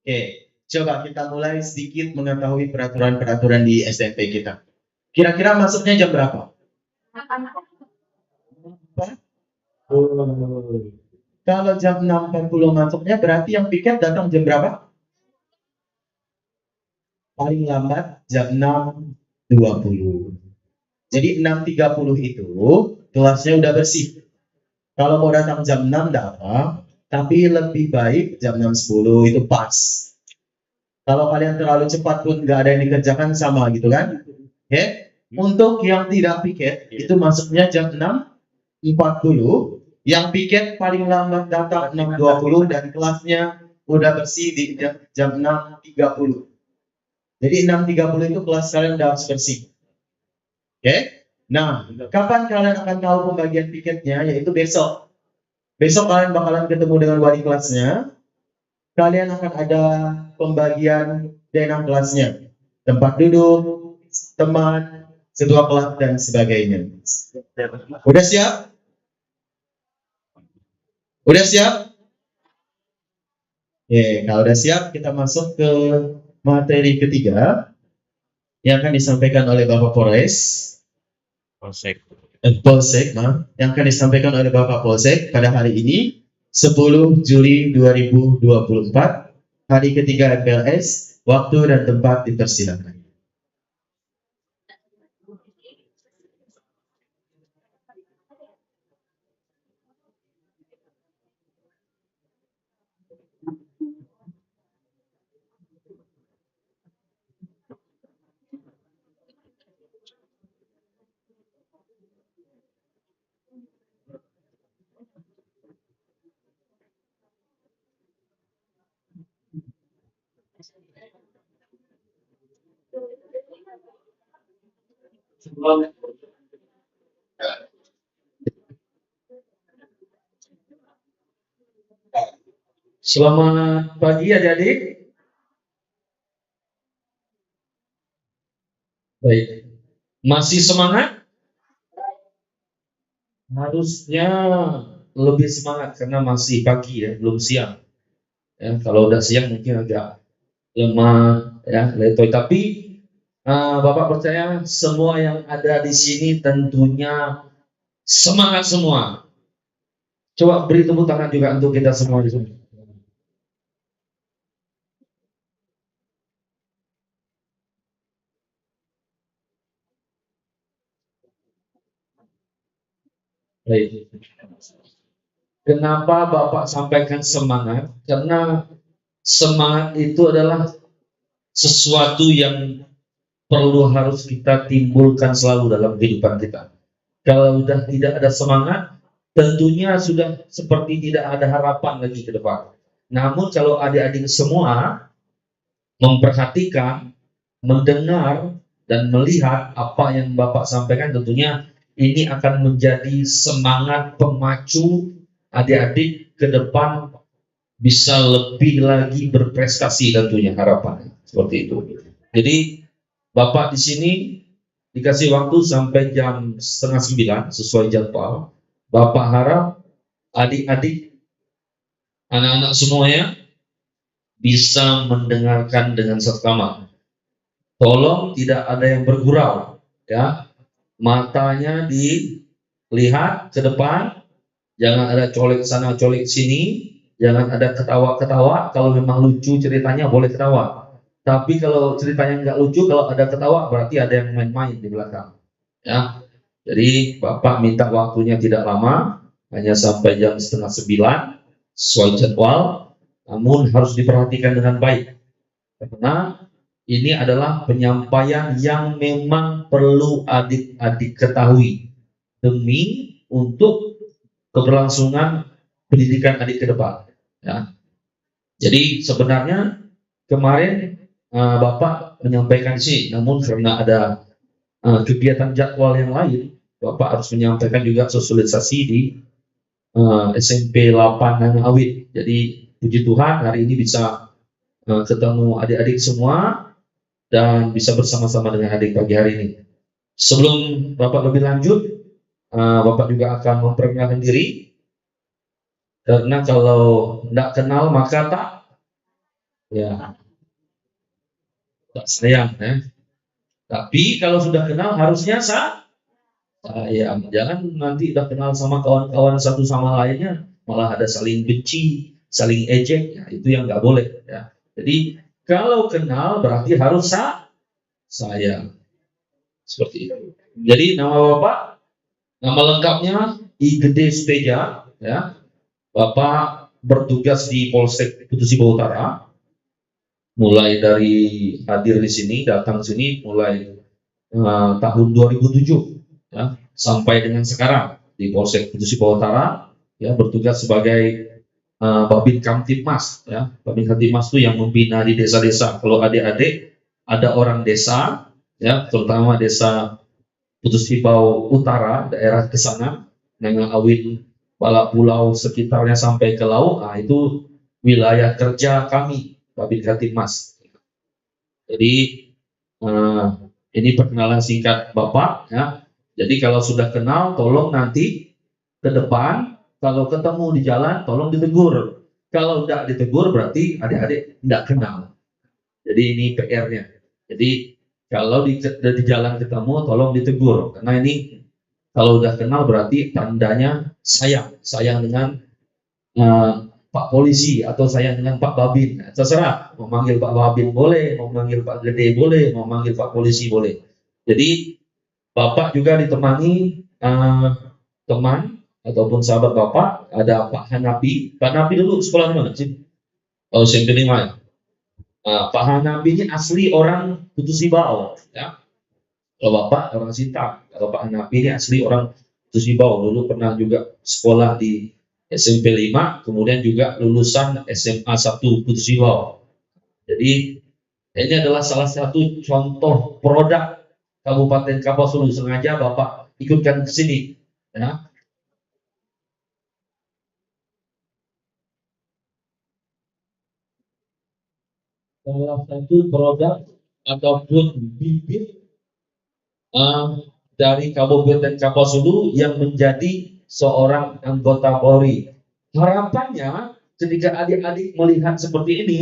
Oke, coba kita mulai sedikit mengetahui peraturan-peraturan di SMP kita. Kira-kira masuknya jam berapa? Oh. Kalau jam 6.40 masuknya berarti yang piket datang jam berapa? Paling lambat jam 6.20. Jadi 6.30 itu kelasnya udah bersih. Kalau mau datang jam 6 datang, tapi lebih baik jam 6.10 itu pas. Kalau kalian terlalu cepat pun nggak ada yang dikerjakan sama gitu kan? Oke? Untuk yang tidak piket itu masuknya jam 6.40. Yang piket paling lambat datang 6.20 dan kelasnya udah bersih di jam 6.30. Jadi 6.30 itu kelas kalian udah harus bersih. Oke? Nah, kapan kalian akan tahu pembagian piketnya? Yaitu besok. Besok kalian bakalan ketemu dengan wali kelasnya. Kalian akan ada pembagian denah kelasnya. Tempat duduk, teman, ketua kelas, dan sebagainya. Udah siap? Udah siap? Oke, kalau udah siap, kita masuk ke materi ketiga yang akan disampaikan oleh Bapak Polres. Polsek, yang akan disampaikan oleh Bapak Polsek pada hari ini 10 Juli 2024, hari ketiga MPLS, waktu dan tempat dipersilakan. Selamat pagi adik-adik. Baik, masih semangat? Harusnya lebih semangat karena masih pagi ya, belum siang. Ya, kalau udah siang mungkin agak lemah ya, letoy. Tapi Bapak percaya semua yang ada di sini tentunya semangat semua. Coba beri tepuk tangan juga untuk kita semua di sini. Baik. Kenapa Bapak sampaikan semangat? Karena semangat itu adalah sesuatu yang perlu harus kita timbulkan selalu dalam kehidupan kita. Kalau sudah tidak ada semangat, tentunya sudah seperti tidak ada harapan lagi ke depan. Namun kalau adik-adik semua memperhatikan, mendengar, dan melihat apa yang Bapak sampaikan, tentunya ini akan menjadi semangat pemacu adik-adik ke depan bisa lebih lagi berprestasi, tentunya harapan seperti itu. Jadi Bapak di sini dikasih waktu sampai jam 8:30 sesuai jadwal. Bapak harap adik-adik, anak-anak semuanya bisa mendengarkan dengan seksama. Tolong tidak ada yang bergurau, ya. Matanya dilihat ke depan, jangan ada colek sana colek sini, jangan ada ketawa-ketawa. Kalau memang lucu ceritanya boleh ketawa. Tapi kalau ceritanya nggak lucu, kalau ada ketawa berarti ada yang main-main di belakang. Ya, jadi Bapak minta waktunya tidak lama, hanya sampai jam 8:30 sesuai jadwal. Namun harus diperhatikan dengan baik, karena ini adalah penyampaian yang memang perlu adik-adik ketahui demi untuk keberlangsungan pendidikan adik ke depan. Ya. Jadi sebenarnya kemarin Bapak menyampaikan sih, namun karena ada kegiatan jadwal yang lain, Bapak harus menyampaikan juga sosialisasi di SMP 8 Nanga Awit. Jadi puji Tuhan hari ini bisa ketemu adik-adik semua dan bisa bersama-sama dengan adik pagi hari ini. Sebelum Bapak lebih lanjut, Bapak juga akan memperkenalkan diri, karena kalau tidak kenal maka tak Ya, tak sayang ya. Tapi kalau sudah kenal harusnya sayang. Jangan nanti udah kenal sama kawan-kawan satu sama lainnya malah ada saling benci, saling ejek. Ya, itu yang nggak boleh ya. Jadi kalau kenal berarti harus sayang. Seperti itu. Jadi nama Bapak, nama lengkapnya I Gede Suteja ya. Bapak bertugas di Polsek Kutu Siba Utara, mulai dari hadir di sini, datang sini mulai tahun 2007 ya, sampai dengan sekarang di Polsek Kutu Siba Utara ya, bertugas sebagai Babin Kamtibmas ya. Babin Kamtibmas itu yang membina di desa-desa. Kalau adik-adik ada orang desa ya, terutama desa Kutu Siba Utara, daerah Kesangan, Nengang Awin, Pala Pulau sekitarnya sampai ke laut, nah itu wilayah kerja kami, Babin Kamtibmas. Jadi ini perkenalan singkat Bapak ya. Jadi kalau sudah kenal, tolong nanti ke depan kalau ketemu di jalan, tolong ditegur. Kalau tidak ditegur berarti adik-adik tidak kenal. Jadi ini PR-nya. Jadi kalau di jalan ketemu, tolong ditegur. Karena ini kalau udah kenal berarti tandanya sayang dengan Pak Polisi atau sayang dengan Pak Babin. Nah, terserah, mau manggil Pak Babin boleh, mau manggil Pak Gede boleh, mau manggil Pak Polisi boleh. Jadi Bapak juga ditemani teman ataupun sahabat Bapak, ada Pak Hanapi. Pak Hanapi dulu sekolah di mana sih? Oh, SMP 5 ya. Pak Hanapi ini asli orang Kutu Sibau ya. Kalau Bapak orang Sintang, kalau Pak Hanapi ini asli orang Kutu Sibau. Dulu pernah juga sekolah di SMP 5, kemudian juga lulusan SMA 1 Kutu Sibau. Jadi ini adalah salah satu contoh produk Kabupaten Kapuas Hulu. Sengaja Bapak ikutkan ke sini ya. Salah satu produk ataupun bibit dari Kabupaten Kapuas Hulu yang menjadi seorang anggota Polri. Harapannya ketika adik-adik melihat seperti ini,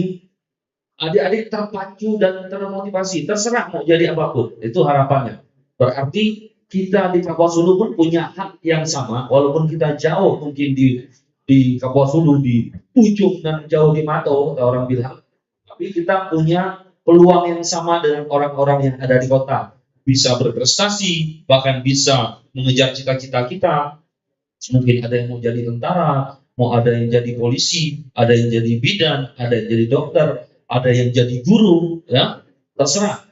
adik-adik terpacu dan termotivasi, terserah mau jadi apapun, itu harapannya. Berarti kita di Kapuas Hulu pun punya hak yang sama, walaupun kita jauh mungkin di Kapuas Hulu, di ujung dan jauh di Mato, orang bilang, tapi kita punya peluang yang sama dengan orang-orang yang ada di kota. Bisa berprestasi, bahkan bisa mengejar cita-cita kita. Mungkin ada yang mau jadi tentara, mau ada yang jadi polisi, ada yang jadi bidan, ada yang jadi dokter, ada yang jadi guru, ya terserah.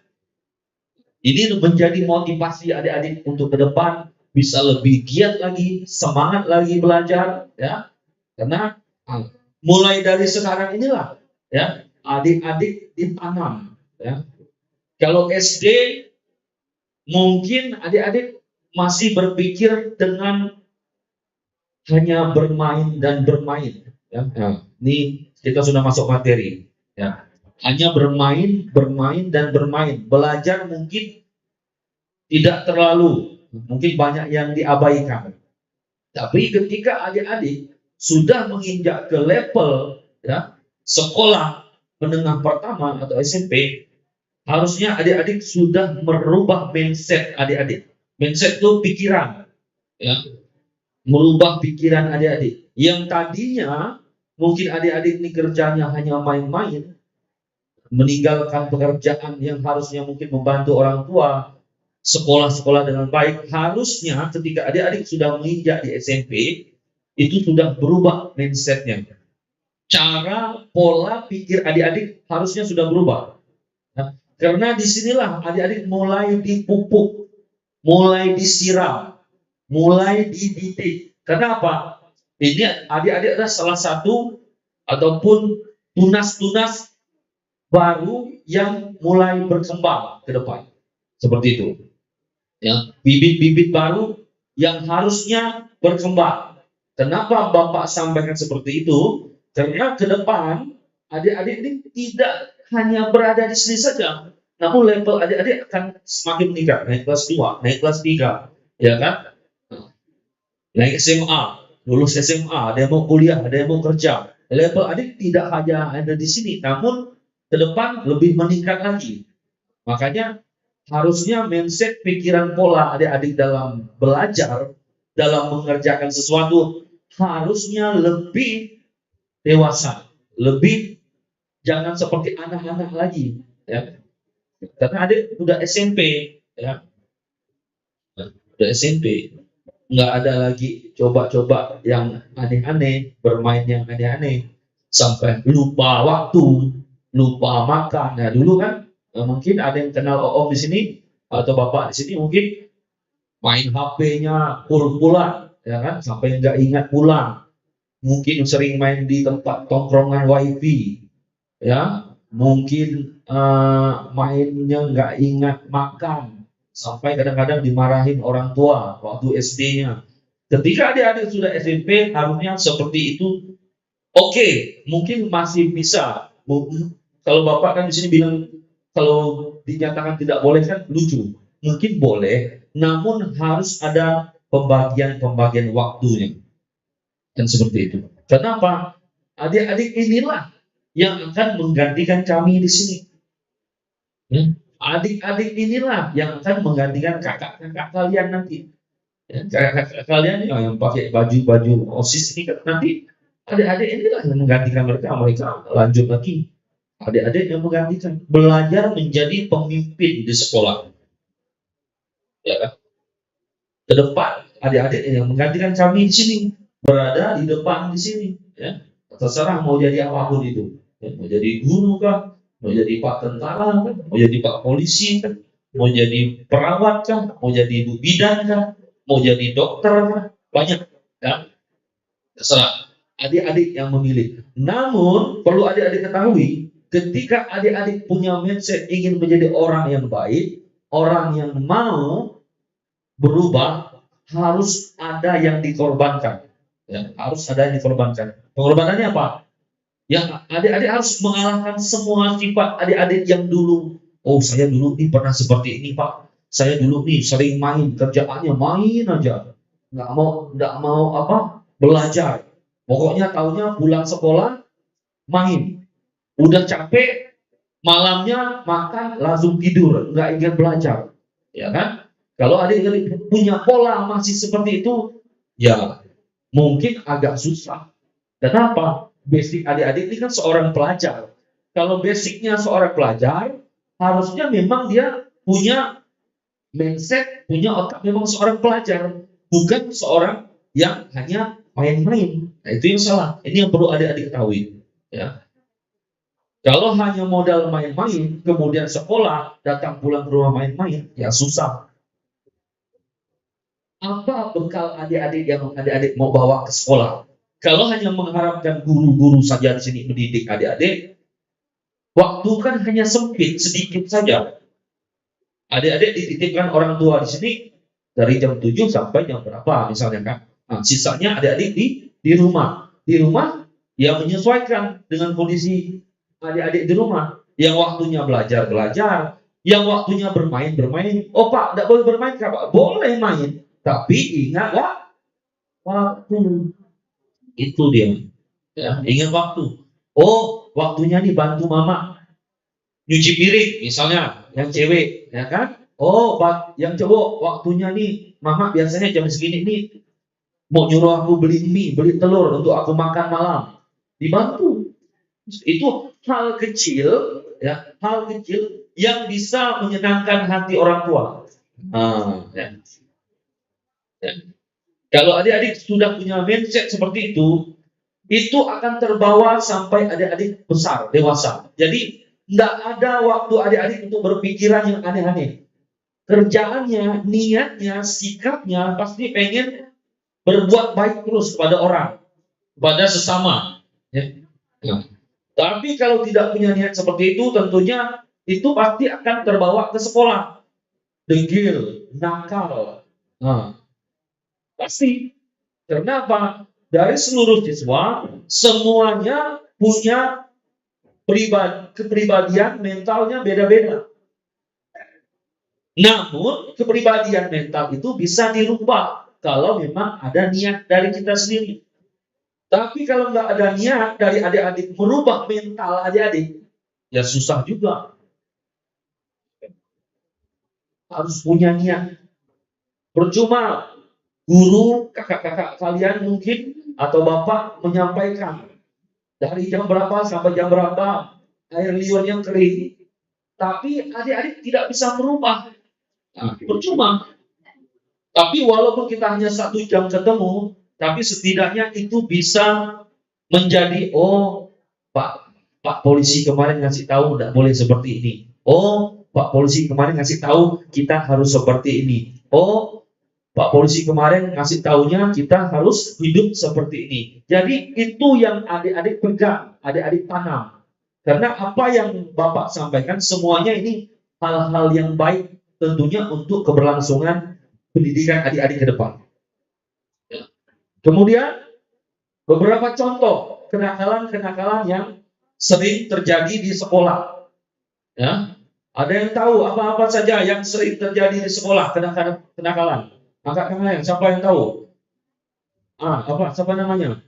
Ini menjadi motivasi adik-adik untuk ke depan bisa lebih giat lagi, semangat lagi belajar, ya. Karena mulai dari sekarang inilah, ya, adik-adik ditanam, ya. Kalau SD mungkin adik-adik masih berpikir dengan hanya bermain dan bermain, ya. Nah, ini kita sudah masuk materi, ya. Hanya bermain dan bermain. Belajar mungkin tidak terlalu, mungkin banyak yang diabaikan. Tapi ketika adik-adik sudah menginjak ke level, ya, sekolah menengah pertama atau SMP, harusnya adik-adik sudah merubah mindset adik-adik. Mindset itu pikiran, ya, merubah pikiran adik-adik. Yang tadinya mungkin adik-adik ini kerjanya hanya main-main, meninggalkan pekerjaan yang harusnya mungkin membantu orang tua, sekolah-sekolah dengan baik. Harusnya ketika adik-adik sudah menginjak di SMP, itu sudah berubah mindsetnya. Cara pola pikir adik-adik harusnya sudah berubah. Nah, karena disinilah adik-adik mulai dipupuk, mulai disiram, mulai dididik. Kenapa? Ini adik-adik adalah salah satu ataupun tunas-tunas baru yang mulai berkembang ke depan. Seperti itu. Ya, bibit-bibit baru yang harusnya berkembang. Kenapa Bapak sampaikan seperti itu? Karena ke depan adik-adik ini tidak hanya berada di sini saja, namun level adik-adik akan semakin meningkat, naik kelas 2, naik kelas 3, ya kan? Naik SMA, lulus SMA, ada yang mau kuliah, ada yang mau kerja. Level adik tidak hanya ada di sini, namun ke depan lebih meningkat lagi. Makanya harusnya mindset, pikiran, pola adik-adik dalam belajar, dalam mengerjakan sesuatu harusnya lebih dewasa, lebih jangan seperti anak-anak lagi, ya. Karena adik udah SMP, ya, udah SMP, nggak ada lagi coba-coba yang aneh-aneh, bermain yang aneh-aneh, sampai lupa waktu, lupa makan. Nah dulu kan mungkin ada yang kenal Om di sini atau Bapak di sini mungkin main HP-nya pul-pulan, ya kan, sampai nggak ingat pulang. Mungkin sering main di tempat tongkrongan wifi, ya. Mungkin mainnya nggak ingat makan, sampai kadang-kadang dimarahin orang tua waktu SD-nya. Ketika adik-adik sudah SMP, harusnya seperti itu. Oke, mungkin masih bisa. Kalau Bapak kan di sini bilang kalau dinyatakan tidak boleh kan lucu. Mungkin boleh, namun harus ada pembagian waktunya. Dan seperti itu. Kenapa? Adik-adik inilah yang akan menggantikan kami di sini. Adik-adik inilah yang akan menggantikan kakak-kakak kalian nanti. Kakak-kakak kalian yang pakai baju-baju OSIS ini kan nanti adik-adik inilah yang menggantikan mereka. Mereka lanjut lagi. Adik-adik yang menggantikan. Belajar menjadi pemimpin di sekolah. Ya kan? Ke depan adik-adik yang menggantikan kami di sini, berada di depan di sini, ya. Terserah mau jadi apapun itu, ya. Mau jadi guru kah, mau jadi pak tentara kah, mau jadi pak polisi kah, mau jadi perawat kah, mau jadi ibu bidan kah, mau jadi dokter kah, banyak, ya. Terserah adik-adik yang memilih. Namun perlu adik-adik ketahui, ketika adik-adik punya mindset ingin menjadi orang yang baik, orang yang mau berubah, harus ada yang dikorbankan, ya, harus ada yang dikorbankan. Pengorbanannya apa? Ya, adik-adik harus mengalahkan semua sifat adik-adik yang dulu. Oh, saya dulu nih pernah seperti ini, Pak. Saya dulu nih sering main, kerjaannya main aja, nggak mau apa belajar. Pokoknya taunya pulang sekolah main, udah capek malamnya makan langsung tidur, nggak ingin belajar, ya kan? Kalau adik-adik punya pola masih seperti itu, ya mungkin agak susah. Kenapa? Basic adik-adik ini kan seorang pelajar. Kalau basicnya seorang pelajar, harusnya memang dia punya mindset, punya otak memang seorang pelajar, bukan seorang yang hanya main-main. Nah, itu yang salah. Ini yang perlu adik-adik ketahui. Ya. Kalau hanya modal main-main, kemudian sekolah, datang pulang ke rumah main-main, ya susah. Apa bekal adik-adik yang adik-adik mau bawa ke sekolah? Kalau hanya mengharapkan guru-guru saja di sini mendidik adik-adik, waktu kan hanya sempit, sedikit saja. Adik-adik dititipkan orang tua di sini dari jam 7 sampai jam berapa misalnya kan. Nah, sisanya adik-adik di rumah. Di rumah ya menyesuaikan dengan kondisi adik-adik di rumah. Yang waktunya belajar, yang waktunya bermain. Oh Pak, tidak boleh bermain Pak. Boleh main, tapi ingatlah waktu. Itu dia. Ya, ingat waktu. Oh, waktunya nih bantu mama nyuci piring misalnya, yang cewek, ya kan? Oh, yang cowok waktunya nih mama biasanya jam segini nih mau nyuruh aku beli mie, beli telur untuk aku makan malam. Dibantu. Itu hal kecil, ya, hal kecil yang bisa menyenangkan hati orang tua. Ya. Ya. Kalau adik-adik sudah punya mindset seperti itu akan terbawa sampai adik-adik besar, dewasa. Jadi tidak ada waktu adik-adik untuk berpikiran yang aneh-aneh. Kerjaannya, niatnya, sikapnya pasti pengen berbuat baik terus kepada orang, kepada sesama. Ya. Nah, tapi kalau tidak punya niat seperti itu, tentunya itu pasti akan terbawa ke sekolah. Degil, nakal. Nah, pasti. Kenapa? Dari seluruh siswa, semuanya punya kepribadian mentalnya beda-beda. Namun, kepribadian mental itu bisa dirubah kalau memang ada niat dari kita sendiri. Tapi kalau nggak ada niat dari adik-adik merubah mental adik-adik, ya susah juga. Harus punya niat. Percuma guru, kakak-kakak kalian mungkin atau bapak menyampaikan dari jam berapa sampai jam berapa air liurnya kering, tapi adik-adik tidak bisa merubah. Nah, percuma. Tapi walaupun kita hanya 1 jam ketemu, tapi setidaknya itu bisa menjadi, oh, Pak Pak polisi kemarin ngasih tahu tidak boleh seperti ini. Oh, Pak polisi kemarin ngasih tahu kita harus seperti ini. Oh, Pak polisi kemarin ngasih tahunya kita harus hidup seperti ini. Jadi itu yang adik-adik pegang, adik-adik tanam. Karena apa yang Bapak sampaikan semuanya ini hal-hal yang baik tentunya untuk keberlangsungan pendidikan adik-adik ke depan. Kemudian beberapa contoh kenakalan-kenakalan yang sering terjadi di sekolah. Ya, ada yang tahu apa-apa saja yang sering terjadi di sekolah kenakalan? Angkat tangan, siapa yang tahu? Apa? Siapa namanya?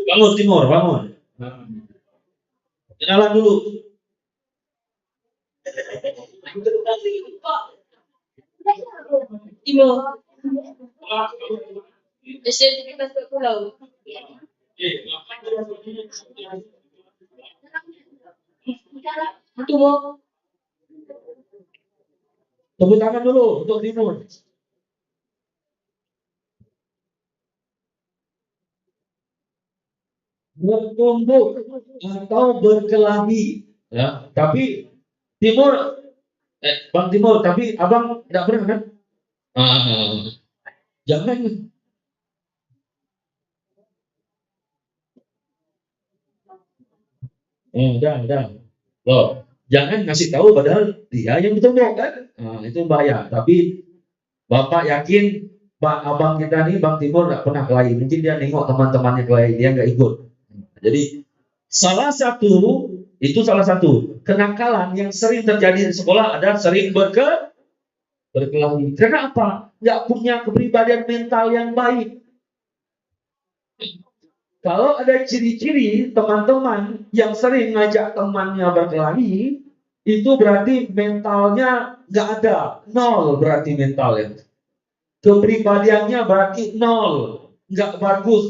Bangun Timur, bangun. Kenalan dulu. Timur. SD kita pulau. Timur. Tepuk tangan dulu untuk Timur. Bertumbuk atau berkelahi, ya. Tapi Timur, Bang Timur, tapi abang tidak pernah kan? Jangan. Udah. Loh, jangan ngasih tahu padahal dia yang bertumbuk kan? Itu bahaya. Tapi Bapak yakin abang kita nih, Bang Timur nggak pernah kelahi. Mungkin dia nengok teman-temannya kelahi, dia nggak ikut. Jadi salah satu kenakalan yang sering terjadi di sekolah ada sering berkelahi. Kenapa? Nggak punya kepribadian mental yang baik. Kalau ada ciri-ciri teman-teman yang sering ngajak temannya berkelahi, itu berarti mentalnya nggak ada, 0 berarti mentalnya. Kepribadiannya berarti 0, nggak bagus.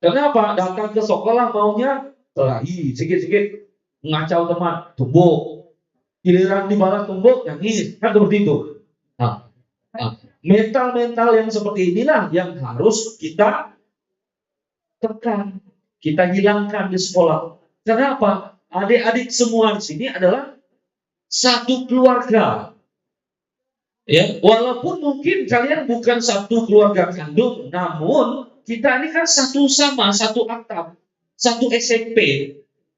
Kenapa? Datang ke sekolah maunya kelahi, sikit-sikit ngacau teman, tumbuk. Giliran dibalas tumbuk, nangis, kan seperti itu. Mental-mental yang seperti inilah yang harus kita tekan, kita hilangkan di sekolah. Kenapa? Adik-adik semua di sini adalah satu keluarga. Ya, walaupun mungkin kalian bukan satu keluarga kandung, namun kita ini kan satu atap, satu SMP.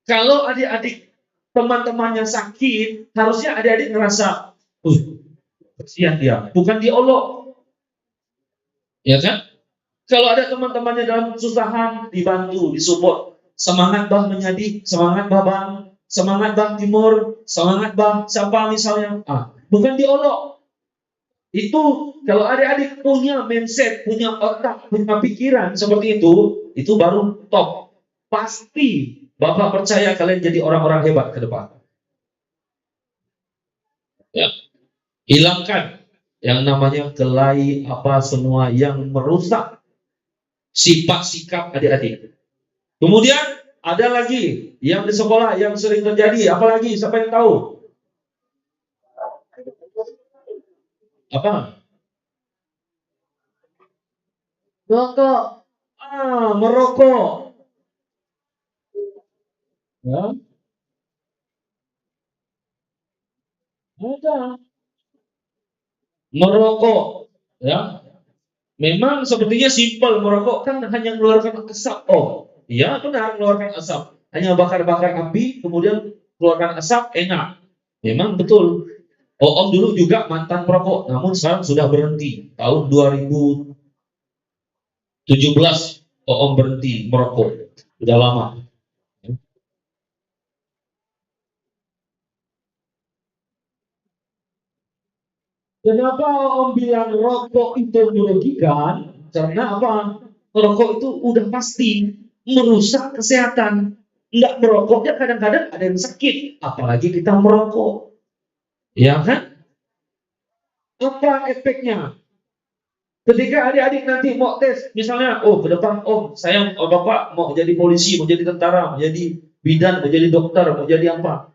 Kalau adik-adik teman-temannya sakit, harusnya adik-adik ngerasa, kasihan dia, bukan diolok. Ya kan? Kalau ada teman-temannya dalam kesusahan, dibantu, disupport. Semangat Bang Menyadi, semangat Babang, semangat Bang Timur, semangat Bang siapa misalnya. Bukan diolok. Itu kalau adik-adik punya mindset, punya otak, punya pikiran seperti itu baru top. Pasti Bapak percaya kalian jadi orang-orang hebat ke depan. Ya. Hilangkan yang namanya kelahi, apa semua yang merusak sifat sikap adik-adik. Kemudian ada lagi yang di sekolah yang sering terjadi, apalagi siapa yang tahu? Apa? Merokok. Merokok. Ya. Ada. Merokok, ya. Memang sepertinya simpel, merokok kan hanya mengeluarkan asap. Iya benar, mengeluarkan asap. Hanya bakar-bakar api, kemudian keluarkan asap, enak. Memang betul. Om dulu juga mantan perokok, namun sekarang sudah berhenti. Tahun 2017 Om berhenti merokok. Sudah lama. Kenapa Om bilang rokok itu merugikan? Karena apa? Rokok itu udah pasti merusak kesehatan. Nggak merokok, ya kadang-kadang ada yang sakit, apalagi kita merokok. Ya kan? Apa efeknya? Ketika adik-adik nanti mau tes, misalnya, ke depan, saya, bapak mau jadi polisi, mau jadi tentara, mau jadi bidan, mau jadi dokter, mau jadi apa?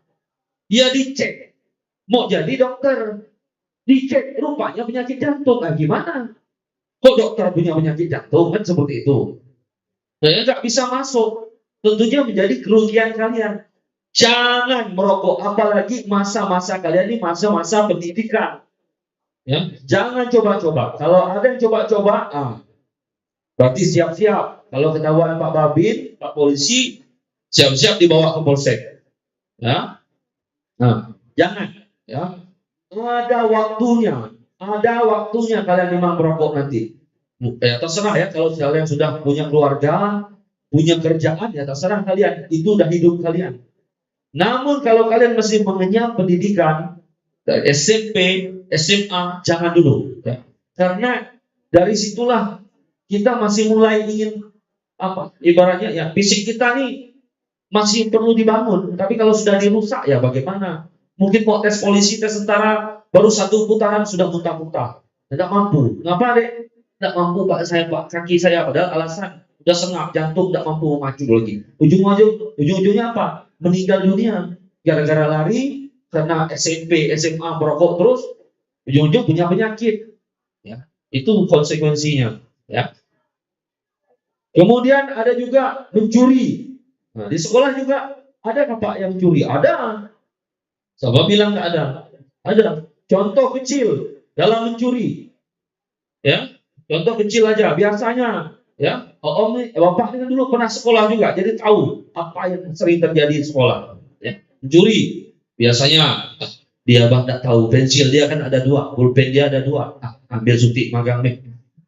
Ya dicek. Mau jadi dokter, dicek, rupanya penyakit jantung. Nah, gimana? Kok dokter punya penyakit jantung? Kan seperti itu. Saya nggak bisa masuk. Tentunya menjadi kerugian kalian. Jangan merokok, apalagi masa-masa kalian ini masa-masa pendidikan. Ya, jangan coba-coba. Kalau ada yang coba-coba, berarti siap-siap. Kalau ketahuan Pak Babin, Pak Polisi, siap-siap dibawa ke polsek. Ya, jangan. Ya, ada waktunya kalian memang merokok nanti. Ya terserah ya, kalau kalian sudah punya keluarga, punya kerjaan, ya terserah kalian. Itu udah hidup kalian. Namun kalau kalian masih mengenyam pendidikan, SMP, SMA, jangan dulu. Ya. Karena dari situlah kita masih mulai ingin ibaratnya ya fisik kita nih masih perlu dibangun. Tapi kalau sudah dirusak ya bagaimana? Mungkin mau tes polisi, tes tentara, baru satu putaran sudah muntah-muntah. Tidak mampu. Ngapa dek? Tidak mampu kaki saya. Padahal alasan udah sengap, jantung tidak mampu maju lagi. Ujung-ujungnya apa? Meninggal dunia. Gara-gara lari, karena SMP, SMA merokok terus, ujung-ujung punya penyakit. Ya, itu konsekuensinya. Ya. Kemudian ada juga mencuri. Nah, di sekolah juga ada Pak yang mencuri? Ada. Siapa bilang nggak ada? Ada. Contoh kecil dalam mencuri. Ya, contoh kecil aja. Biasanya, ya, bapak ini kan dulu pernah sekolah juga, jadi tahu apa yang sering terjadi di sekolah. Ya, mencuri. Biasanya dia nggak tahu pensil dia kan ada 2, pulpen dia ada 2. Ambil suntik magang nih,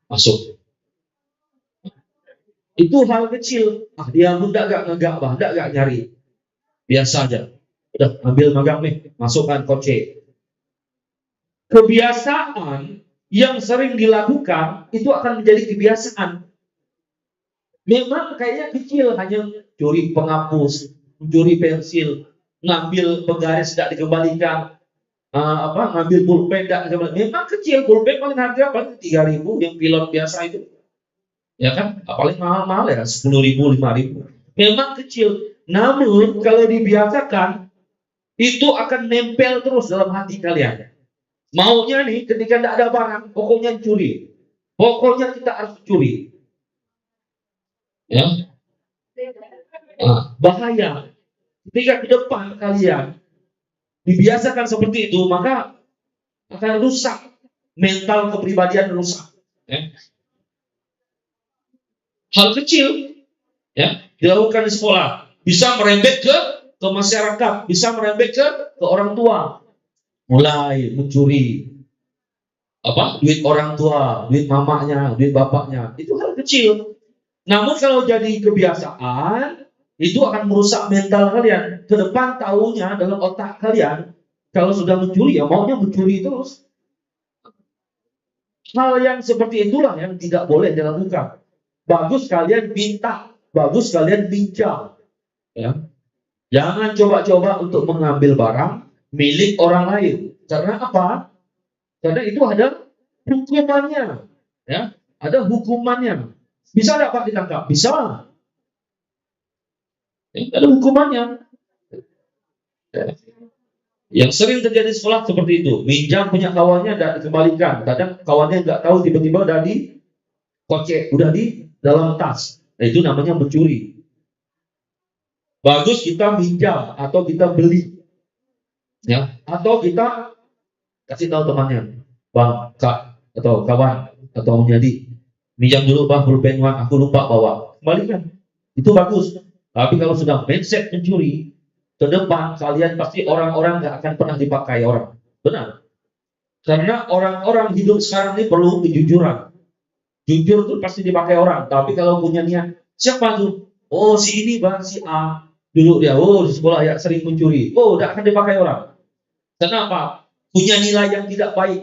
masuk. Itu hal kecil. Dia muda nggak nyari. Biasa aja. Udah ambil magang nih, masukkan koce. Kebiasaan yang sering dilakukan itu akan menjadi kebiasaan. Memang kayaknya kecil, hanya curi penghapus, mencuri pensil, ngambil penggaris tidak dikembalikan, ngambil pulpen tidak dikembalikan. Memang kecil, pulpen paling harga paling 3.000 yang pilot biasa itu. Ya kan? Paling mahal-mahal ya 10.000, 5.000. Memang kecil. Namun kalau dibiasakan itu akan nempel terus dalam hati kalian. Maunya nih ketika tidak ada barang, pokoknya curi. Pokoknya kita harus curi. Ya. Bahaya. Ketika ke depan kalian dibiasakan seperti itu, maka akan rusak. Mental kepribadian rusak. Ya. Hal kecil ya dilakukan di sekolah bisa merembet ke masyarakat, bisa merembet ke orang tua, mulai mencuri duit orang tua, duit mamanya, duit bapaknya. Itu hal kecil. Namun kalau jadi kebiasaan, itu akan merusak mental kalian. Ke depan tahunya dalam otak kalian, kalau sudah mencuri ya maunya mencuri terus. Hal yang seperti itulah yang tidak boleh dilakukan. Bagus kalian minta, bagus kalian pinjam. Ya. Jangan coba-coba untuk mengambil barang milik orang lain. Karena apa? Karena itu ada hukumannya. Ya, ada hukumannya. Bisa tidak Pak ditangkap? Bisa. Ya, ada hukumannya. Ya. Yang sering terjadi di sekolah seperti itu. Minjam punya kawannya tidak dikembalikan. Kadang kawannya nggak tahu, tiba-tiba udah di kocek, udah di dalam tas. Nah, itu namanya mencuri. Bagus kita minjam atau kita beli. Ya, atau kita kasih tahu temannya, Bang, Kak, atau kawan, atau jadi minjam dulu Bang pulpen aku lupa bawa. Kembalikan. Itu bagus. Tapi kalau sudah mindset mencuri, ke depan kalian pasti orang-orang nggak akan pernah dipakai orang. Benar. Karena orang-orang hidup sekarang ini perlu kejujuran. Jujur tuh pasti dipakai orang. Tapi kalau punya niat, siapa tuh? Oh si ini Bang, si A. Dulu dia, di sekolah ya sering mencuri. Udah akan dipakai orang. Kenapa? Punya nilai yang tidak baik.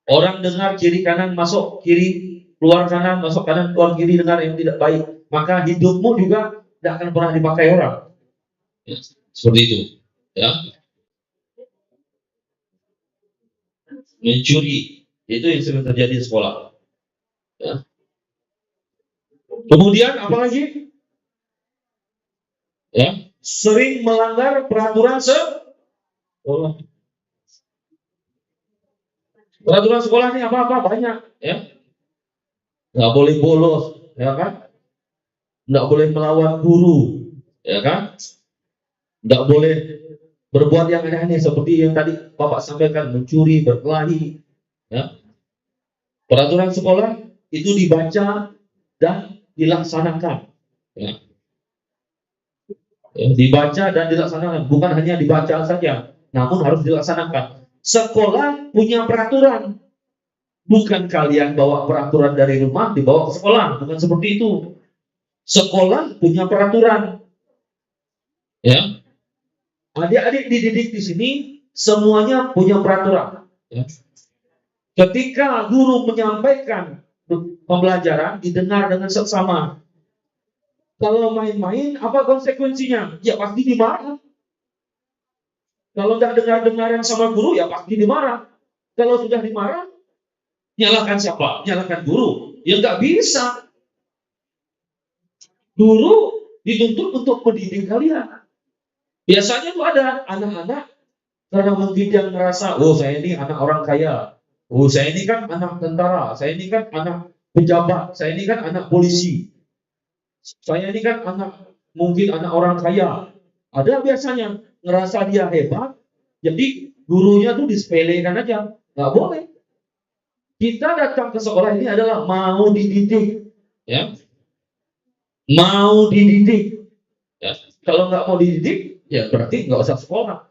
Orang dengar kiri kanan masuk kiri, keluar kanan masuk kanan, keluar kiri dengar yang tidak baik. maka hidupmu juga tidak akan pernah dipakai orang. Ya, seperti itu. Ya, mencuri itu yang sering terjadi di sekolah. Ya. Kemudian apalagi? Ya, sering melanggar peraturan sekolah. Peraturan sekolah ini apa-apa banyak, ya. Nggak boleh bolos, ya kan? Nggak boleh melawan guru, ya kan? Nggak boleh berbuat yang aneh-aneh seperti yang tadi Bapak sampaikan, mencuri, berkelahi, ya. Peraturan sekolah itu dibaca dan dilaksanakan, ya. Dibaca dan dilaksanakan, bukan hanya dibaca saja, namun harus dilaksanakan. Sekolah punya peraturan, bukan kalian bawa peraturan dari rumah dibawa ke sekolah, bukan seperti itu. Sekolah punya peraturan, ya. Adik-adik dididik di sini semuanya punya peraturan, ya. Ketika guru menyampaikan pembelajaran didengar dengan seksama. Kalau main-main, apa konsekuensinya? Ya pasti dimarah. Kalau nggak dengar-dengaran sama guru, ya pasti dimarah. Kalau sudah dimarah, nyalakan siapa? Nyalakan guru. Ya nggak bisa. Guru dituntut untuk mendidik kalian. Biasanya tuh ada anak-anak karena mungkin yang merasa, oh saya ini anak orang kaya, oh saya ini kan anak tentara, saya ini kan anak pejabat, saya ini kan anak polisi, saya ini kan mungkin anak orang kaya. Ada biasanya ngerasa dia hebat, jadi gurunya tuh disepelekan aja. Nggak boleh. Kita datang ke sekolah ini adalah mau dididik, ya, mau dididik. Ya. Kalau nggak mau dididik, ya berarti nggak usah sekolah.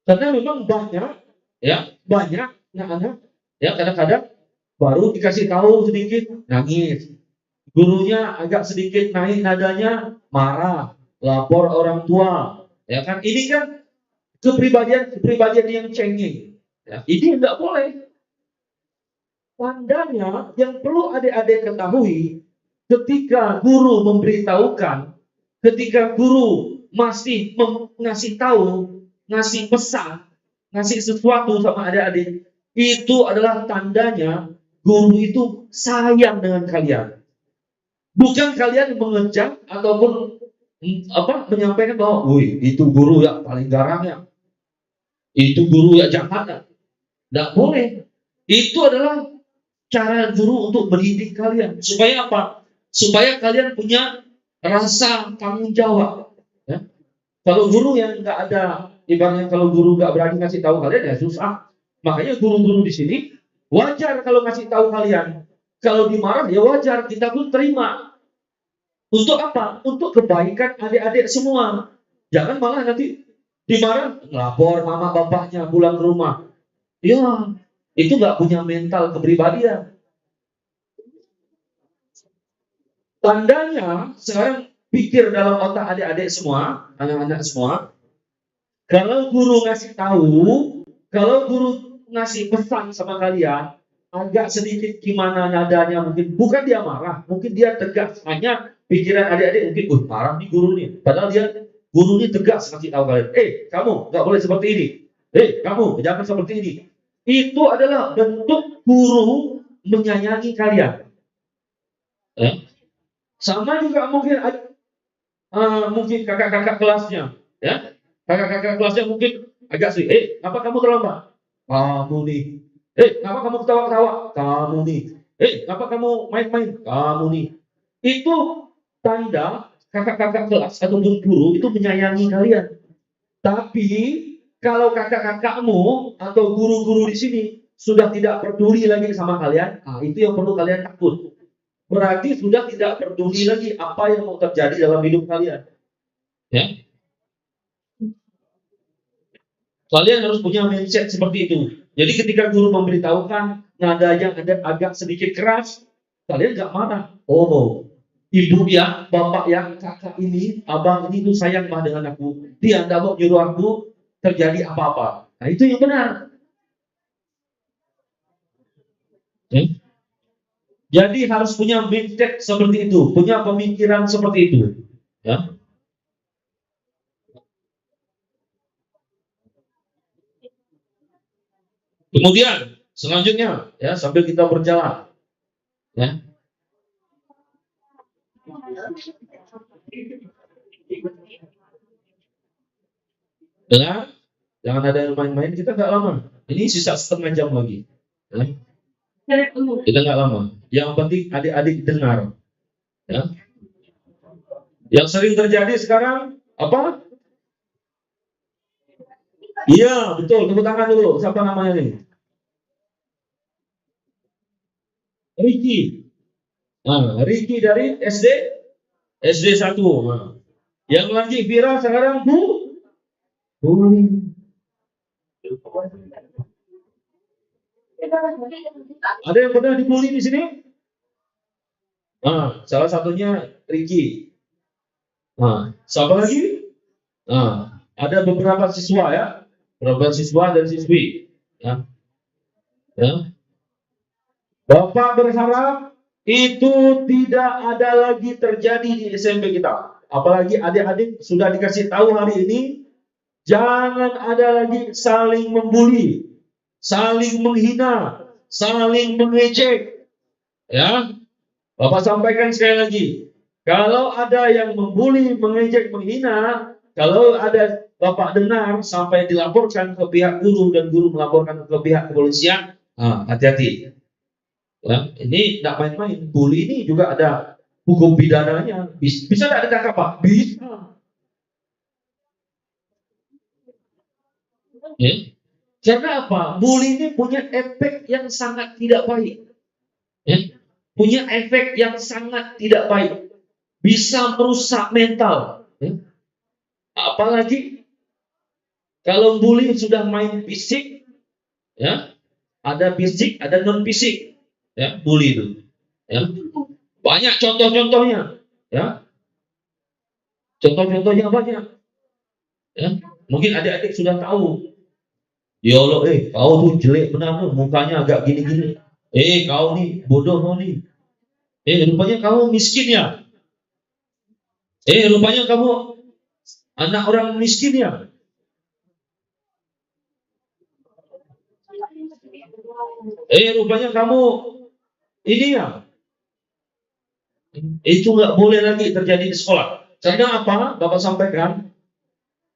Karena memang banyak, ya, banyak anak-anak, ya kadang-kadang baru dikasih tahu sedikit nangis, gurunya agak sedikit naik nadanya marah, lapor orang tua, ya kan? Ini kan kepribadian yang cengeng, ya. Ini nggak boleh. Tandanya yang perlu adik-adik ketahui, ketika guru memberitahukan, ketika guru masih ngasih tahu, ngasih pesan, ngasih sesuatu sama adik-adik, itu adalah tandanya guru itu sayang dengan kalian. Bukan kalian mengejek ataupun menyampaikan bahwa, wih itu guru ya paling garang ya, itu guru ya jahat ya. Tidak boleh. Itu adalah cara guru untuk mendidik kalian. Supaya apa? Supaya kalian punya rasa tanggung jawab. Ya. Kalau guru yang nggak ada, ibaratnya kalau guru nggak berani ngasih tahu kalian, ya susah. Makanya guru-guru di sini wajar kalau ngasih tahu kalian. Kalau dimarah ya wajar, kita pun terima. Untuk apa? Untuk kebaikan adik-adik semua. Jangan malah nanti dimarah, lapor mama bapaknya pulang ke rumah. Ya, itu nggak punya mental kepribadian. Tandanya sekarang pikir dalam otak adik-adik semua, anak-anak semua. Kalau guru ngasih tahu, kalau guru ngasih pesan sama kalian, agak sedikit gimana nadanya mungkin, bukan dia marah, mungkin dia tegas. Hanya pikiran adik-adik mungkin, marah nih guru nih. Padahal guru ini tegas ngasih tahu kalian, kamu nggak boleh seperti ini. Kamu jangan seperti ini. Itu adalah bentuk guru menyayangi kalian. Sama juga mungkin kakak-kakak kelasnya, ya. Kakak-kakak kelasnya mungkin agak sih, kenapa kamu terlambat? Kamu nih. Kenapa kamu ketawa-ketawa? Kamu nih. Kenapa kamu main-main? Kamu nih. Itu tanda kakak-kakak kelas atau guru itu menyayangi kalian. Tapi kalau kakak-kakakmu atau guru-guru di sini sudah tidak peduli lagi sama kalian, itu yang perlu kalian takut. Berarti sudah tidak peduli lagi apa yang mau terjadi dalam hidup kalian. Ya. Kalian harus punya mindset seperti itu. Jadi ketika guru memberitahukan nadanya agak sedikit keras, kalian nggak marah. Oh, ibu ya, bapak ya, kakak ini, abang ini tuh sayang banget dengan aku. Dia nggak mau nyuruh aku terjadi apa-apa. Nah itu yang benar. Jadi harus punya mindset seperti itu, punya pemikiran seperti itu. Ya. Kemudian selanjutnya, ya sambil kita berjalan, ya. Dengar, jangan ada yang main-main. Kita nggak lama. Ini sisa setengah jam lagi. Ya. Kita nggak lama. Yang penting adik-adik dengar. Ya. Yang sering terjadi sekarang apa? Iya, betul. Tepuk tangan dulu. Siapa namanya nih? Ricky. Nah, Ricky dari SD 1. Nah. Yang lagi viral sekarang bullying. Ada yang pernah dibully di sini? Nah, salah satunya Ricky. Nah, siapa lagi? Nah, ada beberapa siswa ya, beberapa siswa dan siswi. Ya. Ya. Bapak berharap itu tidak ada lagi terjadi di SMP kita. Apalagi adik-adik sudah dikasih tahu hari ini, jangan ada lagi saling membuli, saling menghina, saling mengejek. Ya, Bapak sampaikan sekali lagi, kalau ada yang membuli, mengejek, menghina, kalau ada Bapak dengar sampai dilaporkan ke pihak guru dan guru melaporkan ke pihak kepolisian, hati-hati. Ya, ini tidak main-main. Bully ini juga ada hukum pidananya. Bisa tidak ditangkap, Pak? Bisa. Ya. Karena apa? Bully ini punya efek yang sangat tidak baik. Ya. Punya efek yang sangat tidak baik. Bisa merusak mental. Ya. Apalagi kalau bully sudah main fisik, ya, ada fisik, ada non fisik. Ya, bully itu. Ya. Banyak contoh-contohnya, ya. Contoh-contohnya banyak. Ya. Mungkin adik-adik sudah tahu. Ya Allah, kau tuh jelek benar tuh, mukanya agak gini-gini. Kau nih bodoh kau nih. Rupanya kamu miskin ya. Rupanya kamu anak orang miskin ya. Rupanya kamu ini ya. Itu nggak boleh lagi terjadi di sekolah. Karena apa? Bapak sampaikan,